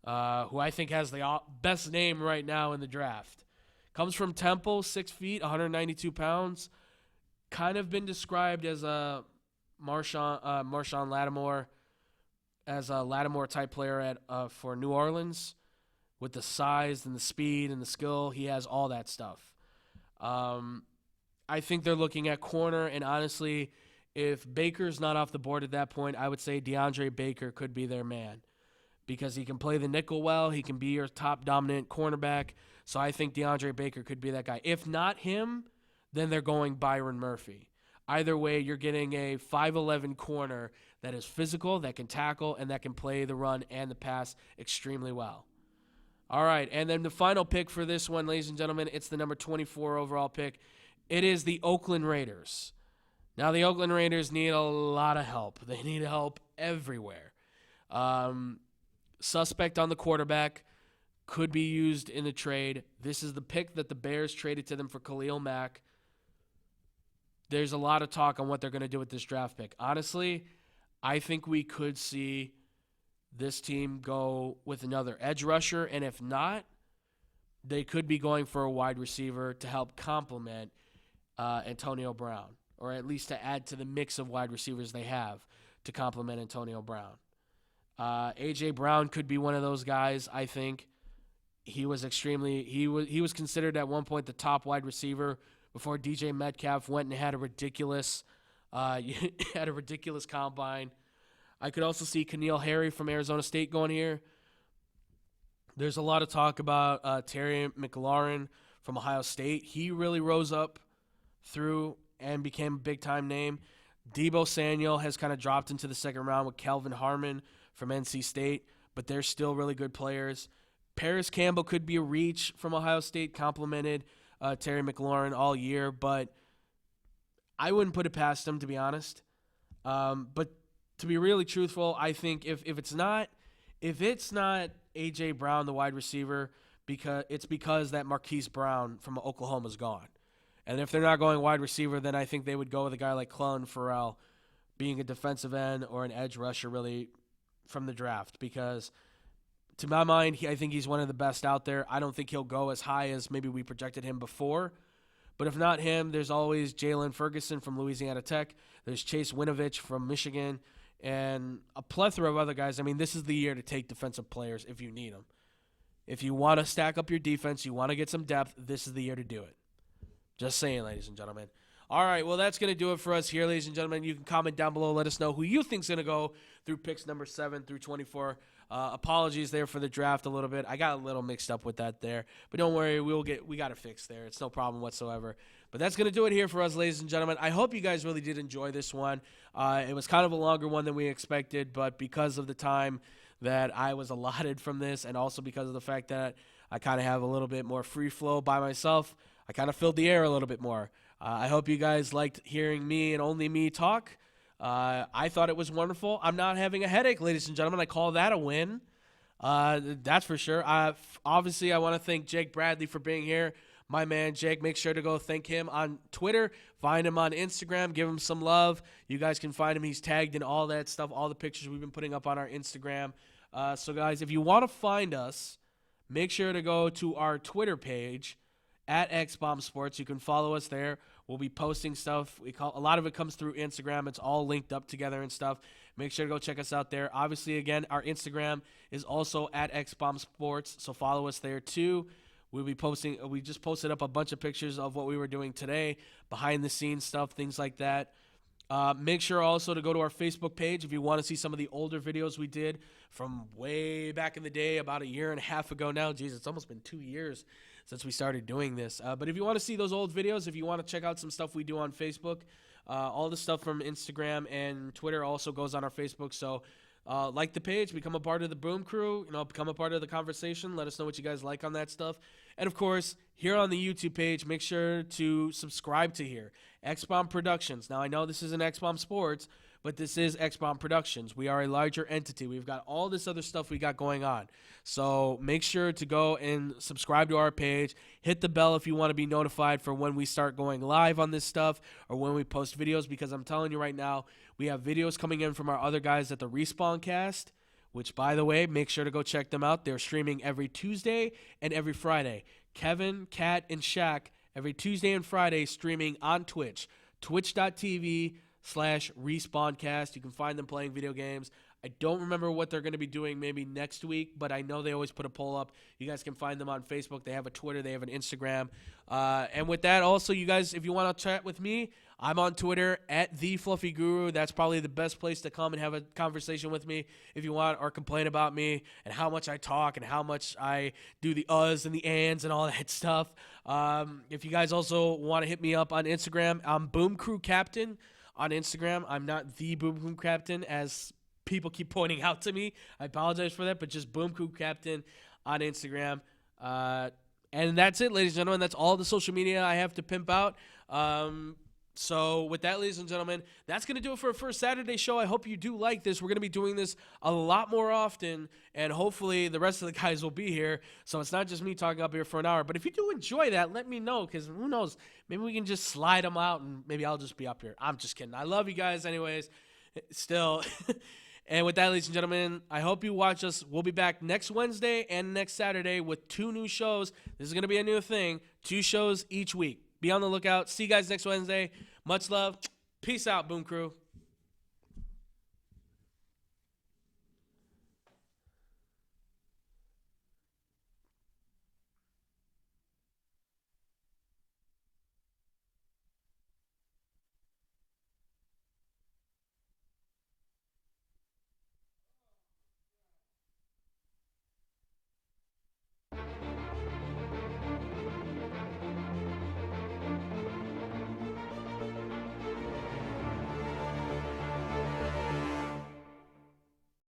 who I think has the best name right now in the draft. Comes from Temple, 6 feet, 192 pounds. Kind of been described as a Marshawn Lattimore, as a Lattimore-type player for New Orleans. With the size and the speed and the skill, he has all that stuff. I think they're looking at corner, and honestly, if Baker's not off the board at that point, I would say DeAndre Baker could be their man because he can play the nickel well. He can be your top dominant cornerback. So I think DeAndre Baker could be that guy. If not him, then they're going Byron Murphy. Either way, you're getting a 5'11 corner that is physical, that can tackle, and that can play the run and the pass extremely well. All right, and then the final pick for this one, ladies and gentlemen, it's the number 24 overall pick. It is the Oakland Raiders. Now, the Oakland Raiders need a lot of help. They need help everywhere. Suspect on the quarterback. Could be used in the trade. This is the pick that the Bears traded to them for Khalil Mack. There's a lot of talk on what they're going to do with this draft pick. Honestly, I think we could see this team go with another edge rusher, and if not, they could be going for a wide receiver to help complement Antonio Brown, or at least to add to the mix of wide receivers they have to complement Antonio Brown. A.J. Brown could be one of those guys, I think. He was considered at one point the top wide receiver before DJ Metcalf went and had a ridiculous combine. I could also see N'Keal Harry from Arizona State going here. There's a lot of talk about Terry McLaurin from Ohio State. He really rose up through and became a big-time name. Deebo Samuel has kind of dropped into the second round with Kelvin Harmon from NC State, but they're still really good players. Paris Campbell could be a reach from Ohio State, complimented Terry McLaurin all year, but I wouldn't put it past him, to be honest. But to be really truthful, I think if it's not A.J. Brown, the wide receiver, because that Marquise Brown from Oklahoma is gone. And if they're not going wide receiver, then I think they would go with a guy like Clelin Ferrell, being a defensive end or an edge rusher really from the draft. Because to my mind, I think he's one of the best out there. I don't think he'll go as high as maybe we projected him before. But if not him, there's always Jalen Ferguson from Louisiana Tech. There's Chase Winovich from Michigan. And a plethora of other guys. I mean, this is the year to take defensive players if you need them. If you want to stack up your defense, you want to get some depth, this is the year to do it. Just saying, ladies and gentlemen. All right, well, that's going to do it for us here, ladies and gentlemen. You can comment down below. Let us know who you think's going to go through picks number 7 through 24. Apologies there for the draft a little bit. I got a little mixed up with that there. But don't worry, we got it fixed there. It's no problem whatsoever. But that's going to do it here for us, ladies and gentlemen. I hope you guys really did enjoy this one. It was kind of a longer one than we expected, but because of the time that I was allotted from this and also because of the fact that I kind of have a little bit more free flow by myself, I kind of filled the air a little bit more. I hope you guys liked hearing me and only me talk. I thought it was wonderful. I'm not having a headache, ladies and gentlemen. I call that a win. That's for sure. Obviously, I want to thank Jake Bradley for being here. My man, Jake, make sure to go thank him on Twitter. Find him on Instagram. Give him some love. You guys can find him. He's tagged in all that stuff, all the pictures we've been putting up on our Instagram. So, guys, if you want to find us, make sure to go to our Twitter page, at XBomb Sports. You can follow us there. We'll be posting stuff. A lot of it comes through Instagram. It's all linked up together and stuff. Make sure to go check us out there. Obviously, again, our Instagram is also at XBomb Sports, so follow us there too. We'll be posting. We just posted up a bunch of pictures of what we were doing today, behind the scenes stuff, things like that. Make sure also to go to our Facebook page if you want to see some of the older videos we did from way back in the day, about a year and a half ago now. Jeez, it's almost been 2 years since we started doing this. But if you want to see those old videos, if you want to check out some stuff we do on Facebook, all the stuff from Instagram and Twitter also goes on our Facebook. So like the page, become a part of the Boom Crew, become a part of the conversation. Let us know what you guys like on that stuff. And, of course, here on the YouTube page, make sure to subscribe to here. XBomb Productions. Now, I know this isn't XBomb Sports, but this is XBomb Productions. We are a larger entity. We've got all this other stuff we got going on. So make sure to go and subscribe to our page. Hit the bell if you want to be notified for when we start going live on this stuff or when we post videos, because I'm telling you right now, we have videos coming in from our other guys at the Respawn Cast, which, by the way, make sure to go check them out. They're streaming every Tuesday and every Friday. Kevin, Kat, and Shaq every Tuesday and Friday streaming on Twitch, twitch.tv/RespawnCast. You can find them playing video games. I don't remember what they're going to be doing maybe next week, but I know they always put a poll up. You guys can find them on Facebook. They have a Twitter. They have an Instagram. And with that, also, you guys, if you want to chat with me, I'm on Twitter at @TheFluffyGuru. That's probably the best place to come and have a conversation with me if you want, or complain about me and how much I talk and how much I do the uhs and the ands and all that stuff. If you guys also want to hit me up on Instagram, I'm Boom Crew Captain on Instagram. I'm not the Boom Crew Captain, as people keep pointing out to me. I apologize for that, but just Boom Crew Captain on Instagram. And that's it, ladies and gentlemen. That's all the social media I have to pimp out. So with that, ladies and gentlemen, that's going to do it for our first Saturday show. I hope you do like this. We're going to be doing this a lot more often, and hopefully the rest of the guys will be here. So it's not just me talking up here for an hour. But if you do enjoy that, let me know, because who knows, maybe we can just slide them out, and maybe I'll just be up here. I'm just kidding. I love you guys anyways, still. And with that, ladies and gentlemen, I hope you watch us. We'll be back next Wednesday and next Saturday with 2 new shows. This is going to be a new thing, 2 shows each week. Be on the lookout. See you guys next Wednesday. Much love. Peace out, Boom Crew.